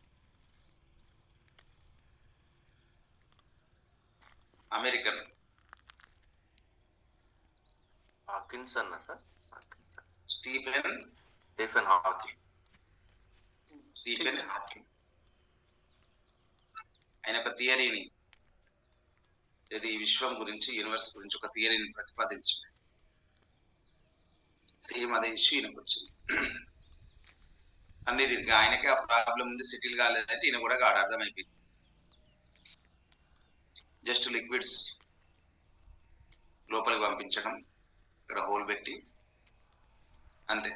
అమెరికన్. హాకిన్స్ అన్నా సార్? Stephen Hawking. ఆయన ఒక థియరీని, ఇది విశ్వం గురించి, యూనివర్స్ గురించి ఒక థియరీని ప్రతిపాదించింది. సేమ్ అదే ఇష్యూ ఈయనకు వచ్చింది. అన్ని తిరిగి ఆయనకి ఆ ప్రాబ్లం ఉంది, సెటిల్ కాలేదంటే ఈయన కూడా కాడ అర్థమైపోయింది. జస్ట్ లిక్విడ్స్ లోపలికి పంపించడం, ఇక్కడ హోల్ పెట్టి, అంతే.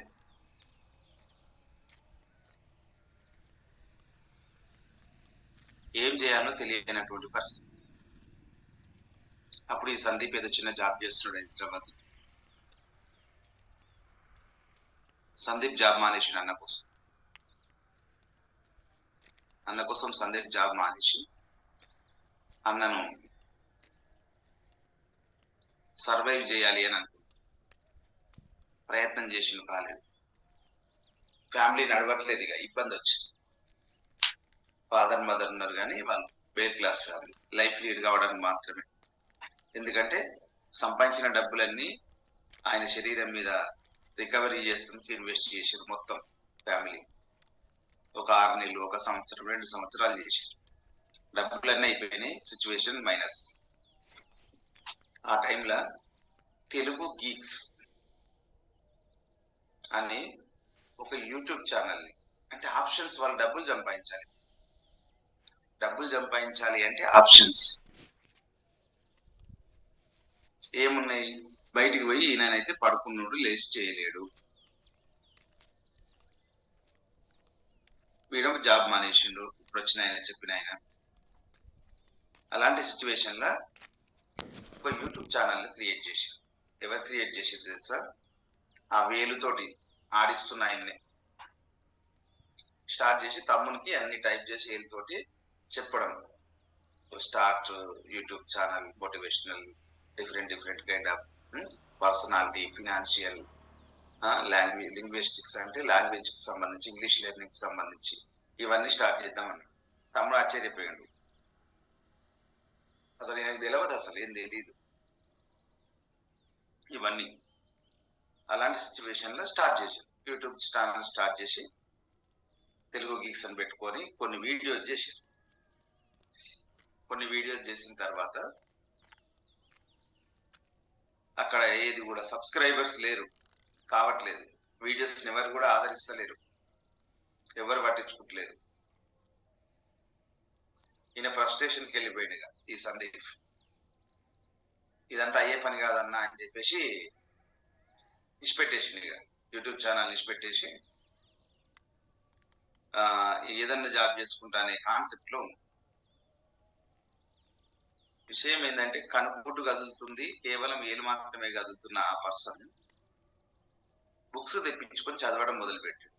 ఏం చేయాలో తెలియనటువంటి పరిస్థితి. అప్పుడు ఈ సందీప్ ఏదో చిన్న జాబ్ చేస్తున్నాడు హైదరాబాద్. సందీప్ జాబ్ మానేసి అన్న కోసం సందీప్ జాబ్ మానేసి అన్నను సర్వైవ్ చేయాలి అని అనుకుంది. ప్రయత్నం చేసిన కాలేదు. ఫ్యామిలీ నడవట్లేదు, ఇక ఇబ్బంది వచ్చింది. ఫాదర్ మదర్ ఉన్నారు కానీ వాళ్ళు middle class family, life lead కావడానికి మాత్రమే. ఎందుకంటే సంపాదించిన డబ్బులన్నీ ఆయన శరీరం మీద రికవరీ చేస్తుంది ఇన్వెస్ట్ చేసారు మొత్తం ఫ్యామిలీ. ఒక 6 నెలలు, 1 సంవత్సరం, 2 సంవత్సరాలు చేసారు. డబ్బులన్నీ అయిపోయినాయి, సిచ్యువేషన్ మైనస్. ఆ టైంలో తెలుగు గీక్స్ అని ఒక యూట్యూబ్ ఛానల్ని, అంటే ఆప్షన్స్, వాళ్ళు డబ్బులు సంపాదించాలి అంటే ఆప్షన్స్ ఏమున్నాయి? బయటికి పోయి ఈయనైతే పడుకున్నాడు, లేచి చేయలేడు, వీడు జాబ్ మానేసిండు, ఇప్పుడు వచ్చిన ఆయన చెప్పిన ఆయన. అలాంటి సిచ్యువేషన్ లా ఒక యూట్యూబ్ ఛానల్ క్రియేట్ చేశారు. ఎవరు క్రియేట్ చేశారు తెలుసా? ఆ వేలుతోటి ఆడిస్తున్న ఆయన్ని స్టార్ట్ చేసి తమ్మునికి అన్ని టైప్ చేసి వేలుతోటి చెప్పడం. Start YouTube channel, motivational, different kind of personality, financial, language, linguistics అంటే లాంగ్వేజ్ కి సంబంధించి, ఇంగ్లీష్ లెర్నింగ్ కి సంబంధించి ఇవన్నీ స్టార్ట్ చేద్దామని. తమ్ముడు ఆశ్చర్యపోయాడు. అసలు నాకు తెలియదు, అసలు ఏం తెలియదు ఇవన్నీ. అలాంటి సిచ్యువేషన్ లో స్టార్ట్ చేశారు యూట్యూబ్ ఛానల్. స్టార్ట్ చేసి తెలుగు గీక్స్ అని పెట్టుకొని కొన్ని వీడియోస్ చేశారు. కొన్ని వీడియోస్ చేసిన తర్వాత అక్కడ ఏది కూడా సబ్స్క్రైబర్స్ లేరు, కావట్లేదు. వీడియోస్ ఎవరు కూడా ఆదరిస్తలేరు, ఎవరు పట్టించుకుంటలేరు. ఈయన ఫ్రస్ట్రేషన్కి వెళ్ళిపోయినగా ఈ సందీప్, ఇదంతా అయ్యే పని కాదన్నా అని చెప్పేసి ఇచ్చిపెట్టేసింది. యూట్యూబ్ ఛానల్ ఇచ్చిపెట్టేసి ఏదన్నా జాబ్ చేసుకుంటా అనే కాన్సెప్ట్ లో ఉంది. విషయం ఏంటంటే కనుపుట్టు కదులుతుంది, కేవలం ఏలు మాత్రమే కదులుతున్న ఆ పర్సన్ బుక్స్ తెప్పించుకొని చదవడం మొదలుపెట్టాడు.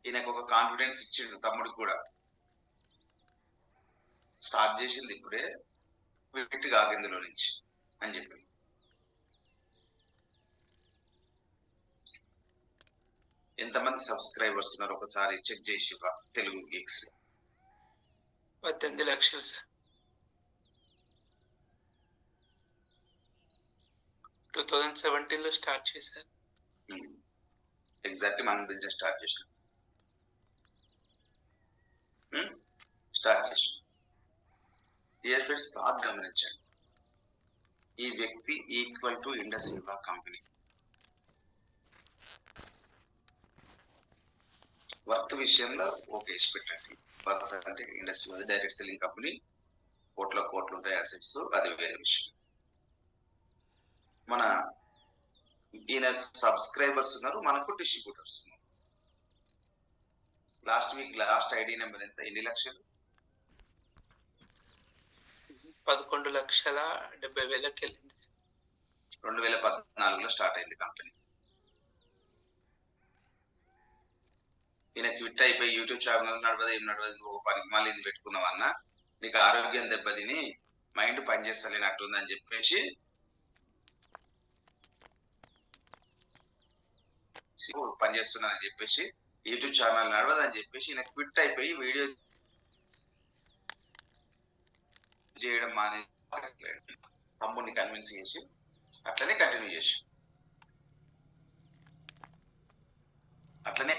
ఈయనకు ఒక కాన్ఫిడెన్స్ ఇచ్చిండు తమ్ముడికి కూడా. స్టార్ట్ చేసింది ఇప్పుడే, విట్ కాగిందులో నుంచి అని చెప్పి. ఎంతమంది సబ్స్క్రైబర్స్ ఉన్నారు ఒకసారి చెక్ చేసి తెలుగు గీక్స్ లో? 18 లక్షలు సార్. 2017 లో స్టార్ట్ చేశారు. ఎగ్జాక్ట్లీ మనం బిజినెస్ స్టార్ట్ చేసాం. డియర్ ఫ్రెండ్స్, బాగా గమనించండి. ఈ వ్యక్తి equal to Indus Viva company. Worth విషయంలో ఓకే వేసి పెట్టండి. వర్త్ అంటే Indus Viva direct selling company, కోట్లు ఉంటాయి అసెట్స్, అది వేరే విషయం. మన ఈయన సబ్స్క్రైబర్స్ ఉన్నారు, మనకు డిస్ట్రిబ్యూటర్స్ ఉన్నారు. Last week last ID number ఎంత? ఎన్ని లక్షలు? 11,70,000కి వెళ్ళింది. 2014లో స్టార్ట్ అయింది కంపెనీ. ఈయన క్విట్ అయిపోయి యూట్యూబ్ ఛానల్ నడవదు ఒక పనికి మళ్ళీ ఇది పెట్టుకున్నావన్నా, నీకు ఆరోగ్యం దెబ్బతిని మైండ్ పనిచేస్తలేనట్టుందని చెప్పేసి పనిచేస్తున్నానని చెప్పేసి, యూట్యూబ్ ఛానల్ నడవదని చెప్పేసి ఈయన క్విట్ అయిపోయి వీడియో చేయడం మానే తమ్ముడిని కన్విన్స్ చేసి అట్లనే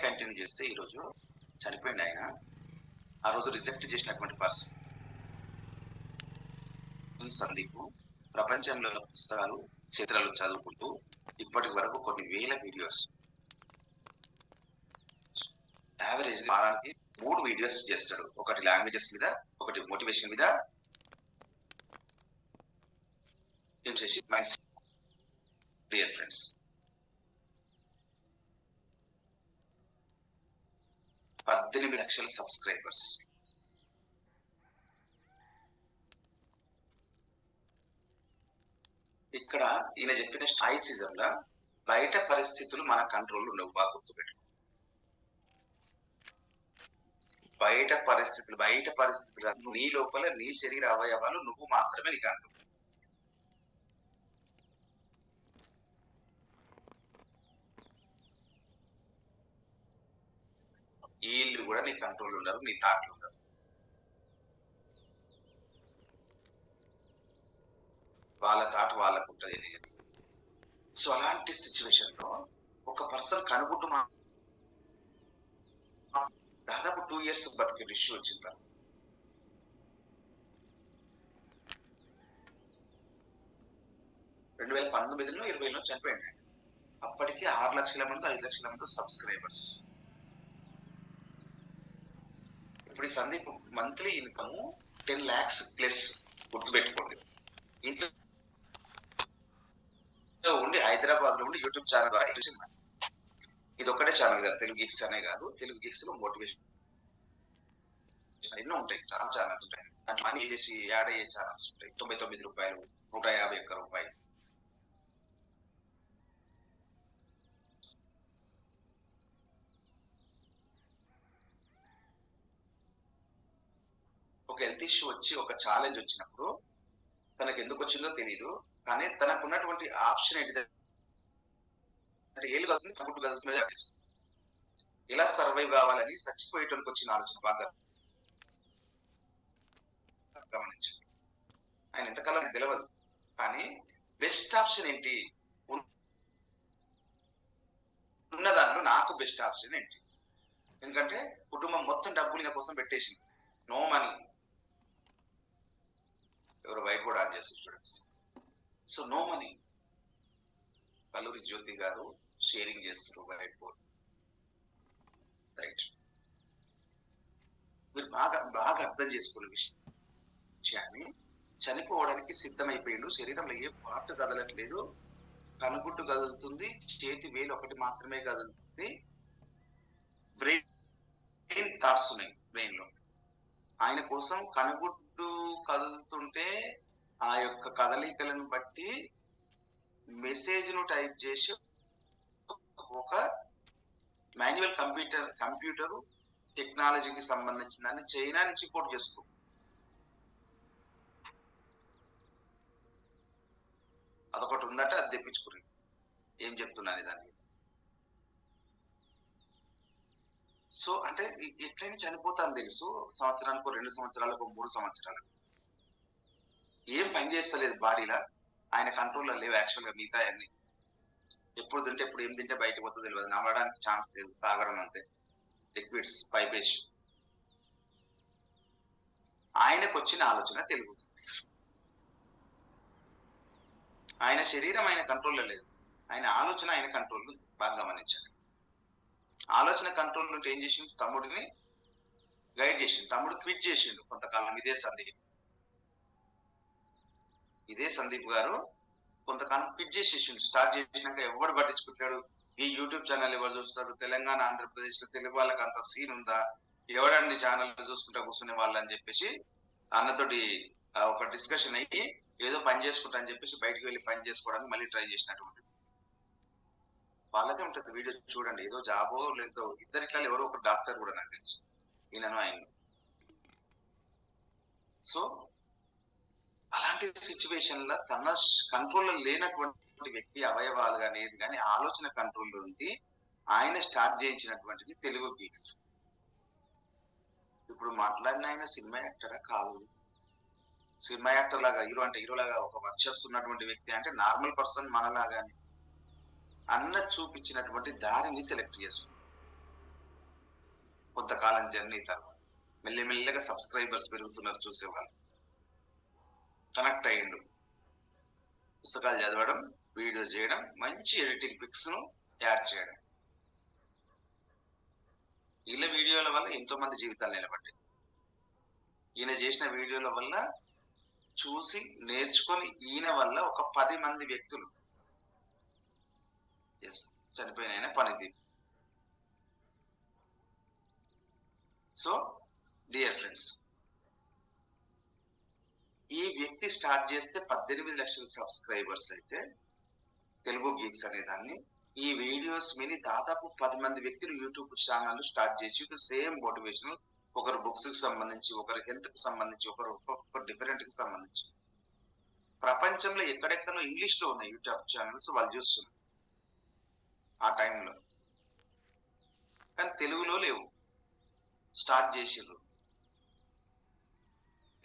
కంటిన్యూ చేస్తే ఈరోజు చనిపోయింది ఆయన. ఆ రోజు రిజెక్ట్ చేసినటువంటి పర్సన్ సందీప్ ప్రపంచంలో పుస్తకాలు, చిత్రాలు చదువుకుంటూ ఇప్పటి వరకు కొన్ని వేల వీడియోస్, యావరేజ్ వారానికి 3 వీడియోస్ చేస్తాడు. ఒకటి లాంగ్వేజెస్ మీద, ఒకటి మోటివేషన్ మీద. ఏం చేసి డియర్ ఫ్రెండ్స్, 18 లక్షల సబ్స్క్రైబర్స్. ఇక్కడ ఈయన చెప్పిన స్టాయిసిజం లా బయట పరిస్థితులు మన కంట్రోల్ ఉండవు. బాగా గుర్తుపెట్టు. బయట పరిస్థితులు నీ లోపల నీ శరీర అవయవాలు నువ్వు మాత్రమే నీకు అంటు. వీళ్ళు కూడా నీ కంట్రోల్ ఉండరు, నీ థాట్లు ఉండరు. వాళ్ళ థాట్ వాళ్ళకు ఉంటుంది. సో అలాంటి సిచ్యువేషన్ లో ఒక పర్సన్ కనుగుడ్డు దాదాపు 2 years బతికే ఇష్యూ వచ్చిన తర్వాత 2019లో 20లో చనిపోయింది. అప్పటికి 6 లక్షల మంది 5 లక్షల మంది సబ్స్క్రైబర్స్. ఇప్పుడు ఈ Sandeep monthly income 10 lakhs plus. గుర్తుపెట్టుకోండి. ఇంట్లో ఉండి హైదరాబాద్ లో ఉండి యూట్యూబ్ ఛానల్ ద్వారా ఇది ఒక్కటే ఛానల్ కాదు, తెలుగు గిక్స్ అనే కాదు, తెలుగు గిక్స్ లో మోటివేషన్ ఎన్నో ఉంటాయి, చాలా ఛానల్స్ ఉంటాయి. మనీ చేసి యాడ్ అయ్యే ఛానల్స్ ఉంటాయి. 99 రూపాయలు, 151 రూపాయలు. ఒక హెల్త్ ఇష్యూ వచ్చి ఒక ఛాలెంజ్ వచ్చినప్పుడు తనకు ఎందుకు వచ్చిందో తెలియదు, కానీ తనకు ఉన్నటువంటి ఆప్షన్ ఏంటిది అంటే ఏళ్ళు కలుగుతుంది, కనుగుడ్డు కలుగుతుంది. ఎలా సర్వైవ్ కావాలని చచ్చిపోయేటోనికి వచ్చిన ఆలోచన బాగా గమనించండి. ఆయన ఎంతకాలం తెలియదు, కానీ బెస్ట్ ఆప్షన్ ఏంటి, ఉన్న దాంట్లో నాకు బెస్ట్ ఆప్షన్ ఏంటి. ఎందుకంటే కుటుంబం మొత్తం డబ్బులు ఈయన కోసం పెట్టేసింది, నో మనీ. ఎవరు వైట్ బోర్డ్ ఆన్ చేస్తారు students. So no money. Kalluri Jyothi garu sharing చేస్తారు వైట్ బోర్డ్. రైట్, మీరు బాగా బాగా అర్థం చేసుకునే విషయాన్ని, చనిపోవడానికి సిద్ధమైపోయిండు, శరీరంలో ఏ పార్ట్ కదలట్లేదు, కనుగుడ్డు కదులుతుంది, చేతి వేలు ఒకటి మాత్రమే కదులుతుంది, బ్రెయిన్ థాట్స్ ఉన్నాయి బ్రెయిన్ లో. ఆయన కోసం కనుగుడ్డు కదులుతుంటే ఆ యొక్క కదలికలను బట్టి మెసేజ్ ను టైప్ చేసి ఒక మాన్యువల్ కంప్యూటర్ టెక్నాలజీకి సంబంధించిన దాన్ని చైనా నుంచి ఇంపోర్ట్ చేసుకో. అదొకటి ఉందట, అది తెప్పించుకుని ఏం చెప్తున్నాను దాన్ని. సో అంటే ఎట్లయినా చనిపోతాను తెలుసు, సంవత్సరానికి 2 సంవత్సరాలకు 3 సంవత్సరాలకు ఏం పని చేస్తలేదు బాడీలో, ఆయన కంట్రోల్లో లేవు యాక్చువల్గా. మిగతా అన్ని ఎప్పుడు తింటే ఎప్పుడు ఏం తింటే బయటకు పోతుందో తెలియదు, నమ్మడానికి ఛాన్స్ లేదు, తాగడం అంతే, లిక్విడ్స్ పైపేసి. ఆయనకు వచ్చిన ఆలోచన తెలుగు గిక్స్. ఆయన శరీరం ఆయన కంట్రోల్లో లేదు, ఆయన ఆలోచన ఆయన కంట్రోల్లో బాగా గమనించండి. ఆలోచన కంట్రోల్ ఉంటే ఏం చేసిండు, తమ్ముడిని గైడ్ చేసిండు. తమ్ముడు క్విట్ చేసిండు కొంతకాలం. ఇదే సందీప్ గారు కొంతకాలం క్విట్ చేసేసిండు. స్టార్ట్ చేసినాక ఎవడు పట్టించుకుంటాడు, ఈ యూట్యూబ్ ఛానల్ ఎవరు చూస్తారు, తెలంగాణ ఆంధ్రప్రదేశ్ లో తెలుగు వాళ్ళకి అంత సీన్ ఉందా, ఎవడండి ఛానల్ చూసుకుంటా కూర్చునే వాళ్ళు అని చెప్పేసి అన్నతోటి ఒక డిస్కషన్ అయ్యి ఏదో పని చేసుకుంటా అని చెప్పేసి బయటకు వెళ్ళి పని చేసుకోవడానికి మళ్ళీ ట్రై చేసినటువంటి వాళ్ళదే ఉంటుంది. వీడియో చూడండి, ఏదో జాబో లేదో ఇద్దరిట్లా ఎవరో ఒక డాక్టర్ కూడా నాకు తెలుసు, ఈయనను ఆయన. సో అలాంటి సిచ్యువేషన్ లో తన కంట్రోల్లో లేనటువంటి వ్యక్తి అవయవాలు కానీ ఏది కానీ ఆలోచన కంట్రోల్లో ఉంది. ఆయన స్టార్ట్ చేయించినటువంటిది తెలుగు గిక్స్. ఇప్పుడు మాట్లాడిన ఆయన సినిమా యాక్టరా కాదు. సినిమా యాక్టర్ లాగా, హీరో అంటే హీరో లాగా ఒక వర్చస్సున్నటువంటి వ్యక్తి అంటే నార్మల్ పర్సన్ మనలాగానే అన్న చూపించినటువంటి దారిని సెలెక్ట్ చేసుకుంది. కొంతకాలం జర్నీ తర్వాత మెల్లిమెల్లిగా సబ్స్క్రైబర్స్ పెరుగుతున్నారు, చూసేవాళ్ళు కనెక్ట్ అయ్యిండు. పుస్తకాలు చదవడం, వీడియో చేయడం, మంచి ఎడిటింగ్ పిక్స్ ను యాడ్ చేయడం, వీళ్ళ వీడియోల వల్ల ఎంతో మంది జీవితాలు నిలబడ్డాయి. ఈయన చేసిన వీడియోల వల్ల చూసి నేర్చుకొని ఈయన వల్ల ఒక 10 మంది వ్యక్తులు చనిపోయిన ఆయన పనితీరు. సో డియర్ ఫ్రెండ్స్, ఈ వ్యక్తి స్టార్ట్ చేస్తే 18 లక్షల సబ్స్క్రైబర్స్ అయితే తెలుగు గిక్స్ అనే దాన్ని, ఈ వీడియోస్ విని దాదాపు 10 మంది వ్యక్తులు యూట్యూబ్ ఛానల్ స్టార్ట్ చేసి సేమ్ మోటివేషనల్, ఒకరు బుక్స్ కి సంబంధించి, ఒకరు హెల్త్ కి సంబంధించి, ఒకరు డిఫరెంట్ కి సంబంధించి, ప్రపంచంలో ఎక్కడెక్కడో ఇంగ్లీష్ లో ఉన్న యూట్యూబ్ ఛానల్స్ వాళ్ళు చూస్తున్నారు ఆ టైంలో, కానీ తెలుగులో లేవు. స్టార్ట్ చేసిర్రు.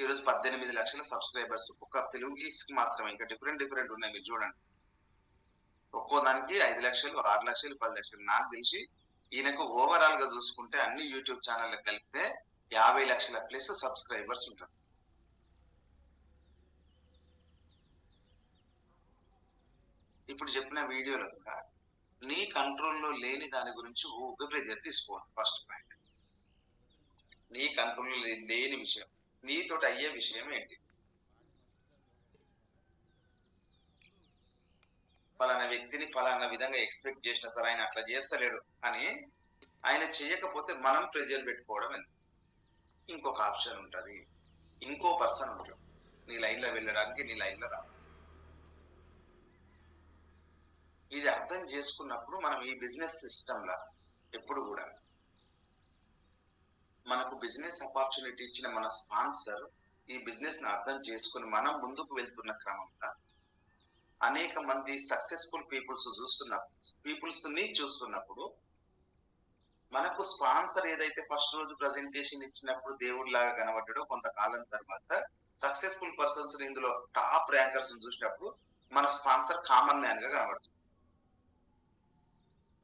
ఈరోజు 18 లక్షల సబ్స్క్రైబర్స్ ఒక్క తెలుగు గీక్స్ కి మాత్రమే. ఇంకా డిఫరెంట్ ఉన్నాయి, మీరు చూడండి. ఒక్కో దానికి 5 లక్షలు, 6 లక్షలు, 10 లక్షలు. నాకు తెలిసి ఈయనకు ఓవరాల్ గా చూసుకుంటే అన్ని యూట్యూబ్ ఛానల్ కలిపితే 50 లక్షల ప్లస్ సబ్స్క్రైబర్స్ ఉంటారు. ఇప్పుడు చెప్పిన వీడియోలో కూడా నీ కంట్రోల్లో లేని దాని గురించి ఊరికే ప్రెజర్ తీసుకోవాలి. ఫస్ట్ పాయింట్, నీ కంట్రోల్లో లేని విషయం, నీతో అయ్యే విషయం ఏంటి? ఫలానా వ్యక్తిని ఫలానా విధంగా ఎక్స్పెక్ట్ చేసిన సార్ ఆయన అట్లా చేస్తలేడు అని ఆయన చేయకపోతే మనం ప్రెజర్ పెట్టుకోవడం ఎందుకు? ఇంకొక ఆప్షన్ ఉంటుంది, ఇంకో పర్సన్ ఉంటాడు నీ లైన్లో వెళ్ళడానికి, నీ లైన్లో రా. ఇది అర్థం చేసుకున్నప్పుడు మనం ఈ బిజినెస్ సిస్టంలో ఎప్పుడు కూడా మనకు బిజినెస్ ఆపర్చునిటీ ఇచ్చిన మన స్పాన్సర్ ఈ బిజినెస్ ని అర్థం చేసుకుని మనం ముందుకు వెళ్తున్న క్రమంలో అనేక మంది సక్సెస్ఫుల్ పీపుల్స్ ని చూస్తున్నప్పుడు మనకు స్పాన్సర్ ఏదైతే ఫస్ట్ రోజు ప్రజెంటేషన్ ఇచ్చినప్పుడు దేవుడిలాగా కనబడ్డాడో, కొంతకాలం తర్వాత సక్సెస్ఫుల్ పర్సన్స్ ఇందులో టాప్ ర్యాంకర్స్ చూసినప్పుడు మన స్పాన్సర్ కామన్ మ్యాన్ గా కనబడుతుంది.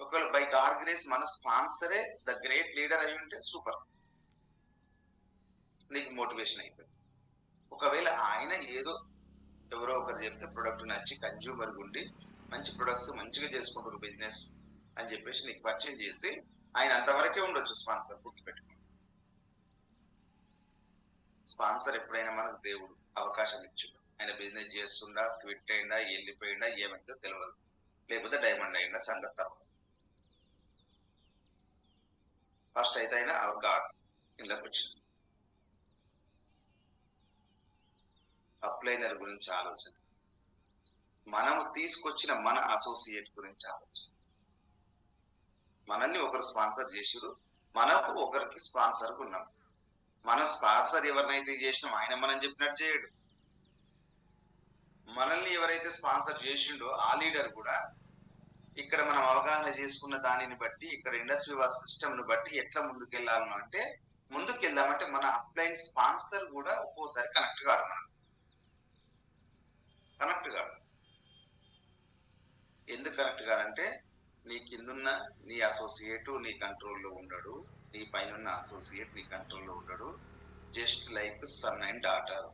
ఒకవేళ బై గాడ్ గ్రేస్ మన స్పాన్సరే ద గ్రేట్ లీడర్ అయి ఉంటే సూపర్, నీకు మోటివేషన్ అయిపోయింది. ఒకవేళ ఆయన ఏదో ఎవరో ఒకరు చెప్తే ప్రొడక్ట్ నచ్చి కన్జ్యూమర్ గుండి మంచి ప్రొడక్ట్స్ మంచిగా చేసుకుంటారు బిజినెస్ అని చెప్పేసి నీకు పరిచయం చేసి ఆయన అంతవరకే ఉండొచ్చు స్పాన్సర్. గుర్తుపెట్టుకో, స్పాన్సర్ ఎప్పుడైనా మనకు దేవుడు అవకాశం ఇచ్చిండు. ఆయన బిజినెస్ చేస్తుండా, క్విట్ అయిందా, వెళ్ళిపోయిందా ఏమైందో తెలియదు, లేకపోతే డైమండ్ అయిందా సంగతి తర్వాత. ఫస్ట్ అయితే ఆయన అవర్ గాడ్ ఇంట్లోకి వచ్చింది. అప్లైనర్ గురించి ఆలోచన, మనము తీసుకొచ్చిన మన అసోసియేట్ గురించి ఆలోచన. మనల్ని ఒకరు స్పాన్సర్ చేసిరు, మనకు ఒకరికి స్పాన్సర్ ఉన్నాం. మన స్పాన్సర్ ఎవరినైతే చేసినాం ఆయన మనం చెప్పినట్టు చేయడు. మనల్ని ఎవరైతే స్పాన్సర్ చేసిండో ఆ లీడర్ కూడా ఇక్కడ మనం అవగాహన చేసుకున్న దానిని బట్టి, ఇక్కడ ఇండస్ట్రీ సిస్టమ్ ను బట్టి ఎట్లా ముందుకెళ్ళాలను అంటే, ముందుకెళ్దామంటే మన అప్లైన్ స్పాన్సర్ కూడా ఒక్కోసారి కనెక్ట్ కాదు. మనం కనెక్ట్ కాదు. ఎందుకు కనెక్ట్ కాదంటే, నీ కిందున్న నీ అసోసియేట్ నీ కంట్రోల్లో ఉండడు, నీ పైన అసోసియేట్ నీ కంట్రోల్లో ఉండడు. Just like son and daughter.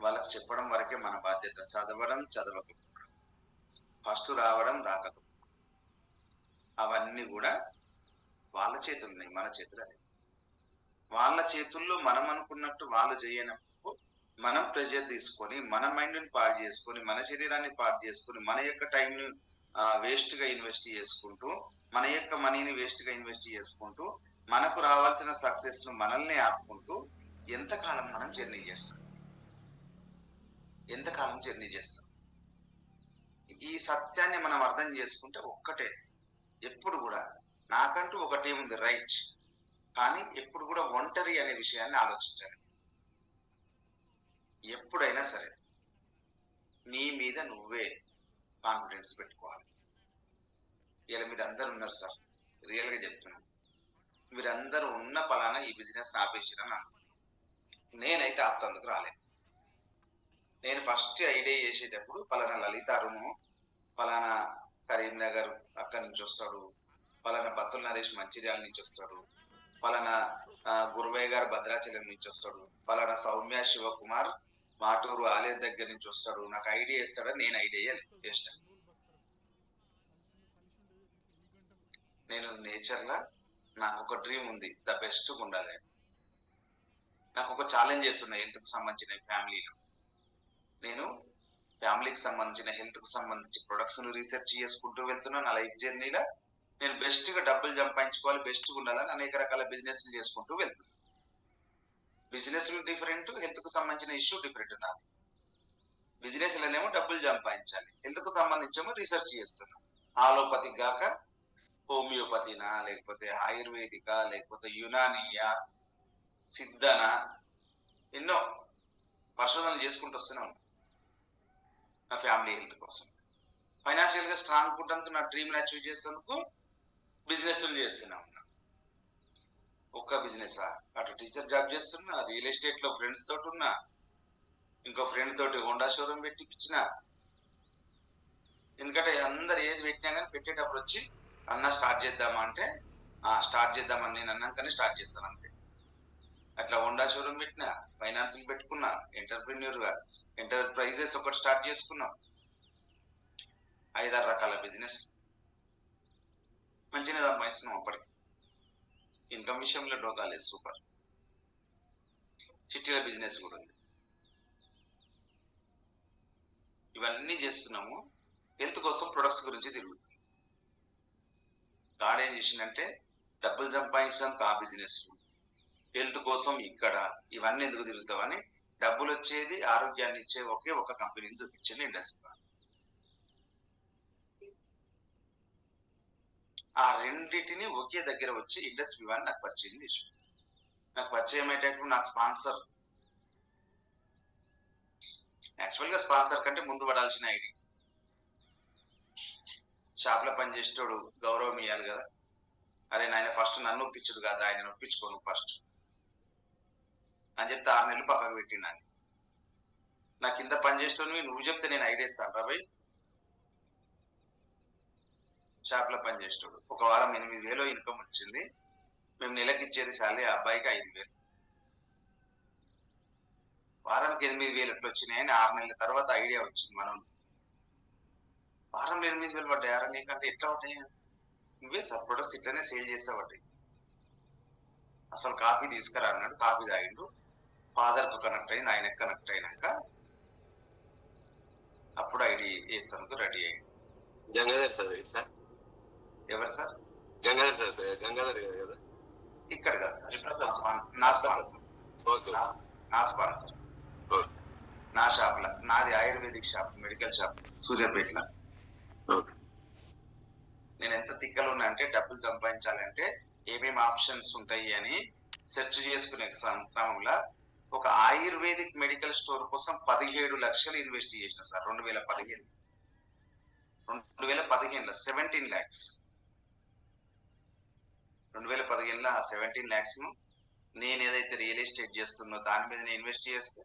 వాళ్ళకి చెప్పడం వరకే మన బాధ్యత. చదవడం, చదవకపోవడం, ఫస్ట్ రావడం, రాకపోవడం, అవన్నీ కూడా వాళ్ళ చేతులు ఉన్నాయి, మన చేతులు. వాళ్ళ చేతుల్లో మనం అనుకున్నట్టు వాళ్ళు చేయనప్పుడు మనం ప్రెజర్ తీసుకొని, మన మైండ్ని పాడు చేసుకొని, మన శరీరాన్ని పాడు చేసుకొని, మన యొక్క టైంని వేస్ట్ గా ఇన్వెస్ట్ చేసుకుంటూ, మన యొక్క మనీని వేస్ట్ గా ఇన్వెస్ట్ చేసుకుంటూ, మనకు రావాల్సిన సక్సెస్ ను మనల్ని ఆపుకుంటూ ఎంతకాలం మనం జర్నీ చేస్తాం? ఎంతకాలం జర్నీ చేస్తాం? ఈ సత్యాన్ని మనం అర్థం చేసుకుంటే ఒక్కటే, ఎప్పుడు కూడా నాకంటూ ఒక టీం ఉంది రైట్, కానీ ఎప్పుడు కూడా ఒంటరి అనే విషయాన్ని ఆలోచించాలి. ఎప్పుడైనా సరే నీ మీద నువ్వే కాన్ఫిడెన్స్ పెట్టుకోవాలి. ఇలా మీరు అందరు ఉన్నారు సార్, రియల్ గా చెప్తున్నాను, మీరందరూ ఉన్న పలానా ఈ బిజినెస్ ఆపేసిరని అనుకుంటున్నాను. నేనైతే ఆపుతందుకు రాలేదు. నేను ఫస్ట్ ఐడియా చేసేటప్పుడు పలానా లలితారును, పలానా కరీంనగర్ అక్కడి నుంచి వస్తాడు, పలానా బత్తుల నరేష్ మంచిర్యాల నుంచి వస్తాడు, పలానా గురువయ్య గారు భద్రాచలం నుంచి వస్తాడు, పలానా సౌమ్య శివకుమార్ మాటూరు ఆలయ దగ్గర నుంచి వస్తాడు, నాకు ఐడియా ఇస్తాడని నేను ఐడియా చేస్తాను. నేను నేచర్లా నాకు ఒక డ్రీమ్ ఉంది, ద బెస్ట్ ఉండాలి. నాకు ఒక ఛాలెంజ్ చేస్తున్నా హెల్త్ కు సంబంధించిన ఫ్యామిలీలో. నేను ఫ్యామిలీకి సంబంధించిన హెల్త్ కు సంబంధించి ప్రొడక్ట్స్ ను రీసెర్చ్ చేసుకుంటూ వెళ్తున్నా. నా లైఫ్ జర్నీలో నేను బెస్ట్ గా డబ్బులు సంపాదించుకోవాలి, బెస్ట్ గా ఉండాలని అనేక రకాల బిజినెస్ చేసుకుంటూ వెళ్తున్నా. బిజినెస్ డిఫరెంట్, హెల్త్ కు సంబంధించిన ఇష్యూ డిఫరెంట్. నాది బిజినెస్ లోనేమో డబ్బులు సంపాదించాలి, హెల్త్ కు సంబంధించేమో రీసెర్చ్ చేస్తున్నా. ఆలోపతి గాక హోమియోపతినా, లేకపోతే ఆయుర్వేదిక, లేకపోతే యునానియా, సిద్ధన, ఎన్నో పరిశోధనలు చేసుకుంటూ వస్తూనే ఉన్నాను నా ఫ్యామిలీ హెల్త్ కోసం. ఫైనాన్షియల్ గా స్ట్రాంగ్ ఉండడానికి, నా డ్రీమ్ అచీవ్ చేసేందుకు బిజినెస్ చేస్తూనే ఉన్నా. ఒక్క బిజినెస్ అటు టీచర్ జాబ్ చేస్తున్నా, రియల్ ఎస్టేట్ లో ఫ్రెండ్స్ తోటి ఉన్నా, ఇంకో ఫ్రెండ్ తోటి హోండా షోరూమ్ పెట్టిపించిన. ఎందుకంటే అందరు ఏది పెట్టినా కానీ పెట్టేటప్పుడు వచ్చి అన్న స్టార్ట్ చేద్దామా అంటే స్టార్ట్ చేద్దామని నేను అన్నాకనే స్టార్ట్ చేస్తాను అంతే. అట్లా హోండా షోరూమ్ పెట్టినా, ఫైనాన్సింగ్ పెట్టుకున్నా, ఎంటర్ప్రెన్యూర్ గా ఎంటర్ప్రైజెస్ ఒకటి స్టార్ట్ చేసుకున్నాం. 5-6 రకాల బిజినెస్ మంచిగా సంపాదిస్తున్నాం. అప్పటికి ఇన్కమ్ విషయంలో డోకాలేదు, సూపర్. చిట్టీల బిజినెస్ కూడా ఉంది. ఇవన్నీ చేస్తున్నాము. హెల్త్ కోసం ప్రొడక్ట్స్ గురించి తిరుగుతుంది. గాడ్ ఏం చేసిందంటే డబ్బులు సంపాదించడానికి ఆ బిజినెస్, హెల్త్ కోసం ఇక్కడ, ఇవన్నీ ఎందుకు తిరుగుతావని డబ్బులు వచ్చేది ఆరోగ్యాన్ని ఇచ్చే ఒకే ఒక కంపెనీని చూపించింది ఇండస్ట్రీ. ఆ రెండింటిని ఒకే దగ్గర వచ్చి ఇండస్ట్రీ వన్ నాకు పరిచయం చేసి, నాకు పరిచయం అయ్యేటప్పుడు నాకు స్పాన్సర్, యాక్చువల్ గా స్పాన్సర్ కంటే ముందు పడాల్సిన ఐడి. షాప్ లో పనిచేసేటోడు గౌరవం ఇవ్వాలి కదా. అరే నాయన ఫస్ట్ నన్ను ఒప్పించుడు కాదు, ఆయన ఒప్పించుకోను ఫస్ట్ అని చెప్తే 6 నెలలు పక్కకు పెట్టిండాన్ని. నా కింద పనిచేసేటోని నువ్వు చెప్తే నేను ఐడియా ఇస్తాను రాబాయ్. షాప్ లో పనిచేసేటోడు ఒక వారం 8,000 ఇన్కమ్ వచ్చింది. మేము నెలకి ఇచ్చేది సాలరీ అబ్బాయికి 5,000. వారానికి 8,000 ఎట్లా వచ్చినాయని 6 నెలల తర్వాత ఐడియా వచ్చింది. మనం వారంలో 8,000 పడ్డాయి. నీకంటే ఎట్లా ఉంటాయి? నువ్వే సార్ ప్రొడక్ట్స్ ఇట్లనే సేల్ చేసావటి. అసలు కాఫీ తీసుకురా అన్నాడు. కాఫీ తాగిండు. ఫాదర్ కు కనెక్ట్ అయింది, ఆయనకు కనెక్ట్ అయినాక అప్పుడు ఐడి వేస్తానికి రెడీ అయ్యింది. గంగాధర్ సార్. ఎవరు సార్? గంగాధర్ సార్. గంగాధర్ కదా ఇక్కడ కదా సార్, నా స్పాన్సర్. నా స్పాన్సర్ నా షాప్ లా, నాది ఆయుర్వేదిక్ షాప్, మెడికల్ షాప్ సూర్యాపేటలో. నేను ఎంత తిక్కలు ఉన్నా అంటే డబ్బులు సంపాదించాలంటే ఏమేమి ఆప్షన్స్ ఉంటాయి అని సెర్చ్ చేసుకునే క్రమంలో ఒక ఆయుర్వేదిక్ మెడికల్ స్టోర్ కోసం 17 లక్షలు ఇన్వెస్ట్ చేసిన సార్. 2015లో 17 lakhs. 2015లో ఆ 17 lakhs ను నేను ఏదైతే రియల్ ఎస్టేట్ చేస్తున్నో దాని మీద నేను ఇన్వెస్ట్ చేస్తే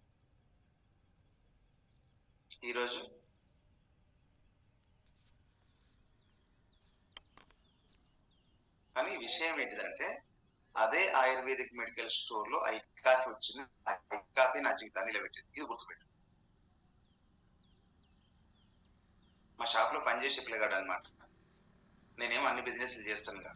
ఈరోజు కానీ విషయం ఏంటిదంటే అదే ఆయుర్వేదిక్ మెడికల్ స్టోర్ లో ఐ కాఫీ వచ్చింది. ఐ కాఫీ నా జీవితాన్ని నిలబెట్టింది. ఇది గుర్తుపెట్టు. మా షాప్ లో పనిచేసే పిల్లగాడు అనమాట. నేనేమో అన్ని బిజినెస్లు చేస్తాను కదా.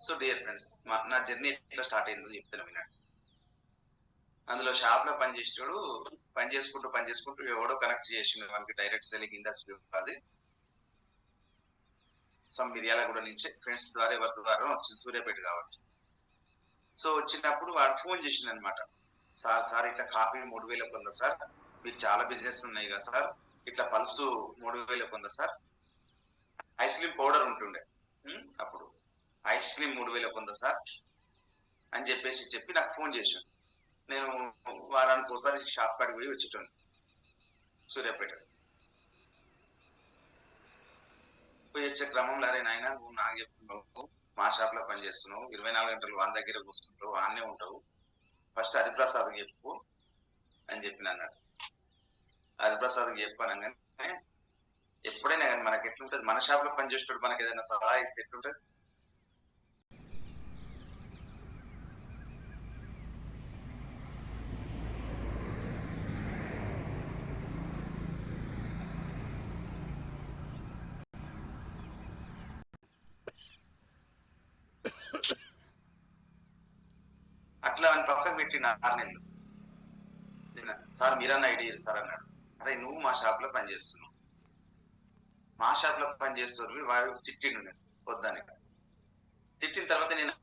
సో డియర్ ఫ్రెండ్స్, నా జర్నీ ఎట్లా స్టార్ట్ అయిందో చెప్తాను వినండి. అందులో షాప్ లో పని చేసుకుంటూ ఎవడో కనెక్ట్ చేసిండు మనకి డైరెక్ట్ సెల్లింగ్ ఇండస్ట్రీ అది మిర్యాలగూడ నుంచి ఫ్రెండ్స్ ద్వారా ఎవరి ద్వారా వచ్చింది, సూర్యాపేట కాబట్టి. సో వచ్చినప్పుడు వాడు ఫోన్ చేసిండు అనమాట. సార్ ఇట్లా కాఫీ 3,000 ఉందా సార్, మీకు చాలా బిజినెస్ ఉన్నాయి కదా సార్, ఇట్లా పల్సు 3,000 ఉందా సార్, ఐస్ క్రీమ్ పౌడర్ ఉంటుండే అప్పుడు, ఐస్ క్రీమ్ 3,000 ఉందా సార్ అని చెప్పి నాకు ఫోన్ చేశాను. నేను వారానికి ఒకసారి షాప్ కాడికి పోయి వచ్చేటోని సూర్యాపేట. పోయి వచ్చే క్రమంలో అరే నాయన నువ్వు నాకు చెప్తున్నావు, మా షాప్ లో పనిచేస్తున్నావు, 24 గంటలు వాళ్ళ దగ్గర కూర్చుంటావు, ఆన్నే ఉంటావు, ఫస్ట్ హరిప్రసాద్కి చెప్పు అని చెప్పిన అన్నాడు. హరిప్రసాద్కి చెప్పానగానే ఎప్పుడైనా కానీ మనకి ఎట్లుంటది, మన షాప్ లో పనిచేసేటప్పుడు మనకి ఏదైనా సలహా ఇస్తే ఎట్లుంటది? అట్లా అని పక్కకు పెట్టిన 6 నెలలు. సార్ మీరన్నా ఐడియా సార్ అన్నాడు. అరే నువ్వు మా షాప్ లో పనిచేస్తున్నావు, మా షాప్ లో పనిచేస్తున్నారు, వాడు తిట్టిండు నేను వద్దని. తిట్టిన తర్వాత నేను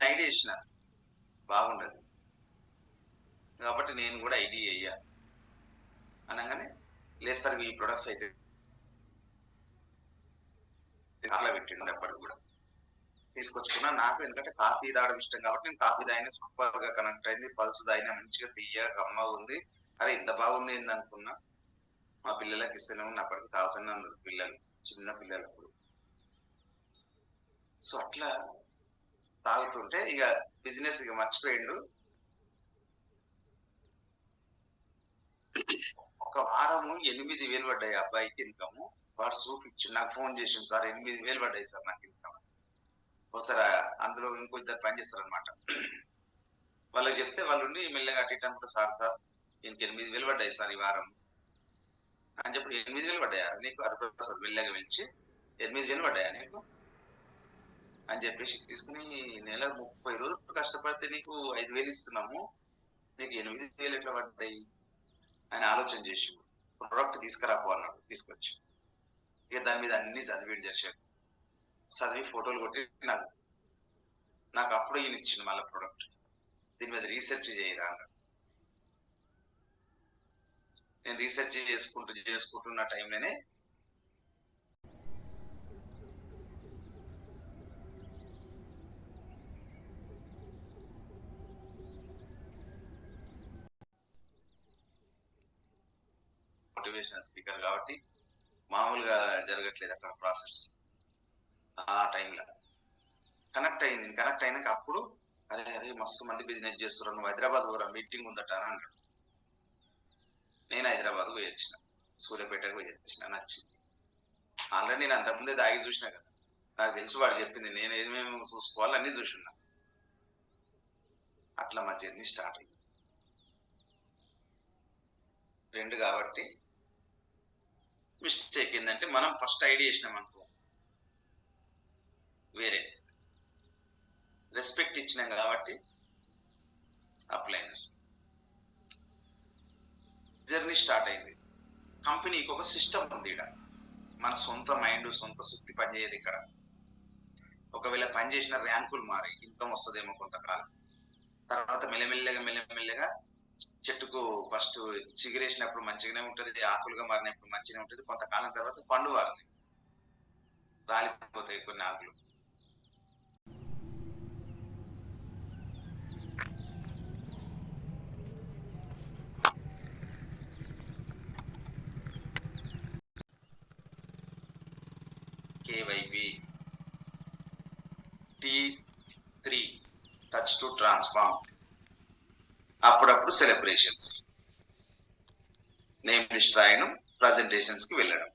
ఐడియా ఇచ్చిన బాగుండదు కాబట్టి నేను కూడా ఐడియా అయ్యాను అనగానే లేదు సార్ ఈ ప్రొడక్ట్స్ అయితే అలా పెట్టిండు. అప్పటికి కూడా తీసుకొచ్చుకున్నా. నాకు ఎందుకంటే కాఫీ తాగడం ఇష్టం కాబట్టి నేను కాఫీ తాగిన సూపర్ గా కనెక్ట్ అయింది. పల్స్ తాగిన మంచిగా తీయ కమ్మగా ఉంది. అరే ఇంత బాగుంది ఏంది అనుకున్నా. మా పిల్లలకి ఇస్తూనే ఉన్నా, అప్పటికి తాగుతూనే ఉన్నారు పిల్లలు, చిన్న పిల్లలకు. సో అట్లా తాగుతుంటే ఇక బిజినెస్ ఇక మర్చిపోయిండు. ఒక వారము 8,000 పడ్డాయి అబ్బాయికి ఇన్కమ్. వాడు చూపించు నాకు ఫోన్ చేసిండు, సార్ 8,000 పడ్డాయి సార్ నాకు ఇన్కమ్. ఒకసారి అందులో ఇంకో ఇద్దరు పని చేస్తారు అనమాట. వాళ్ళకి చెప్తే వాళ్ళు ఉండి మెల్లగా అటు ఇటు అనుకుంటే, సార్ ఇంక 8,000 పడ్డాయి సార్ ఈ వారం అని చెప్పి. 8,000 పడ్డాయా నీకు? అడుగుతా సార్ మెల్లగా పిలిచి, 8,000 పడ్డాయా నీకు అని చెప్పేసి తీసుకుని, నెల 30 రోజులు కష్టపడితే నీకు 5,000 ఇస్తున్నాము, నీకు 8,000 ఎట్లా పడ్డాయి అని ఆలోచన చేసి ప్రొడక్ట్ తీసుకురాపో అన్నాడు. తీసుకొచ్చి ఇక దాని మీద అన్ని చదివి చేశాడు. చదివి ఫోటోలు కొట్టి నాకు అప్పుడు ఈయన ఇచ్చిండు మళ్ళీ ప్రొడక్ట్. దీని మీద రీసెర్చ్ చేయరా అన్నాడు. నేను రీసెర్చ్ చేసుకుంటున్న టైంలోనే మోటివేషనల్ స్పీకర్ కాబట్టి మామూలుగా జరగట్లేదు అక్కడ ప్రాసెస్. ఆ టైంలో కనెక్ట్ అయింది. కనెక్ట్ అయినాక అప్పుడు అరే మస్తు మంది బిజినెస్ చేస్తున్నారు, నువ్వు హైదరాబాద్ పోరా మీటింగ్ ఉందట అన్నాడు. నేను హైదరాబాద్ పోయి వచ్చిన, సూర్యాపేటకు పోయి వచ్చిన. నచ్చింది. ఆల్రెడీ నేను అంతకుముందే దాగి చూసినా కదా, నాకు తెలుసు వాడు చెప్పింది, నేను ఏమేమి చూసుకోవాలి అన్ని చూసున్నా. అట్లా మా జర్నీ స్టార్ట్ అయింది. 2 కాబట్టి మిస్టేక్ ఏంటంటే మనం ఫస్ట్ ఐడియా చేసినాం అనుకో, వేరే రెస్పెక్ట్ ఇచ్చినాం కాబట్టి అప్లైనర్ జర్నీ స్టార్ట్ అయింది. కంపెనీకి ఒక సిస్టమ్ ఉంది. ఇక్కడ మన సొంత మైండ్ సొంత శక్తి పనిచేయదు. ఇక్కడ ఒకవేళ పని చేసిన ర్యాంకులు మారి ఇన్కమ్ వస్తుందేమో కొంతకాలం తర్వాత, మెల్లమెల్లగా చెట్టుకు ఫస్ట్ చిగురేసినప్పుడు మంచిగానే ఉంటది, ఆకులుగా మారినప్పుడు మంచిగానే ఉంటది. కొంతకాలం తర్వాత పండు వారుతాయి, రాలిపోతాయి కొన్ని ఆకులు. KYB T3 touch to transform. అప్పుడప్పుడు సెలబ్రేషన్స్, నేమ్ లిస్ట్ రాయడం, ప్రజెంటేషన్స్ కి వెళ్ళడం.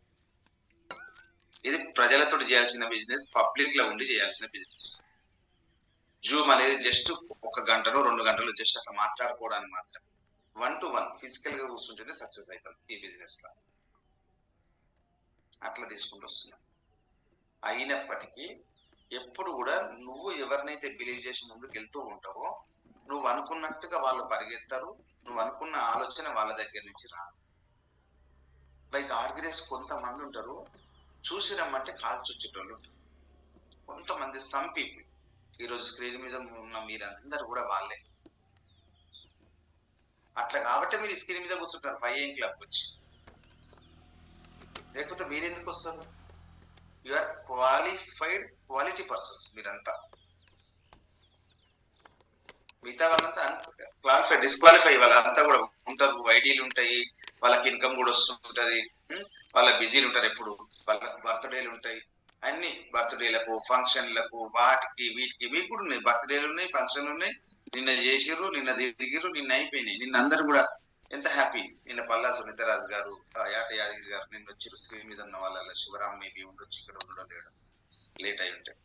ఇది ప్రజలతో చేయాల్సిన బిజినెస్, పబ్లిక్ లో ఉండి చేయాల్సిన బిజినెస్. జూమ్ అనేది జస్ట్ 1 గంటలో 2 గంటలు జస్ట్ అట్లా మాట్లాడుకోవడానికి మాత్రం. 1-to-1 ఫిజికల్ గా కూర్చుంటేనే సక్సెస్ అవుతాం ఈ బిజినెస్ లో. అట్లా తీసుకుంటూ వస్తున్నాం. అయినప్పటికీ ఎప్పుడు కూడా నువ్వు ఎవరినైతే బిలీవ్ చేసి ముందుకు వెళ్తూ ఉంటావో, నువ్వు అనుకున్నట్టుగా వాళ్ళు పరిగెత్తారు, నువ్వు అనుకున్న ఆలోచన వాళ్ళ దగ్గర నుంచి రాదు. బై గాడ్ గ్రేస్ కొంతమంది ఉంటారు, చూసి రమ్మంటే కాలు చుచ్చేటోళ్ళు. కొంతమంది సమ్ పీపుల్, ఈరోజు స్క్రీన్ మీద ఉన్న మీరందరూ కూడా వాళ్ళే. అట్లా కాబట్టి మీరు స్క్రీన్ మీద కూర్చుంటారు 5 AM క్లబ్ వచ్చి. లేకపోతే మీరు ఎందుకు వస్తారు? యు ఆర్ క్వాలిటీ పర్సన్స్ మీరంతా. మిగతా వాళ్ళంతా క్వాలిఫైడ్, డిస్క్వాలిఫై వాళ్ళంతా కూడా ఉంటారు. ఐడీలు ఉంటాయి, వాళ్ళకి ఇన్కమ్ కూడా వస్తుంటది, వాళ్ళ బిజీలు ఉంటారు, ఎప్పుడు వాళ్ళకి బర్త్డేలు ఉంటాయి, అన్ని బర్త్డేలకు ఫంక్షన్లకు వాటికి వీటికి. మీకు కూడా ఉన్నాయి బర్త్డేలు ఉన్నాయి, ఫంక్షన్లు ఉన్నాయి. నిన్న చేసిర్రు, నిన్న తిరిగిర్రు, నిన్న అయిపోయినాయి. నిన్న అందరు కూడా ఎంత హ్యాపీ. నిన్న పల్లా సునీతరాజు గారు, యాట యాదగిరి గారు నిన్న వచ్చిర్రు. స్క్రీన్ మీద ఉన్న వాళ్ళ శివరామ్ మేబీ ఉండొచ్చు, ఇక్కడ ఉండడం లేట్ అయి ఉంటాయి.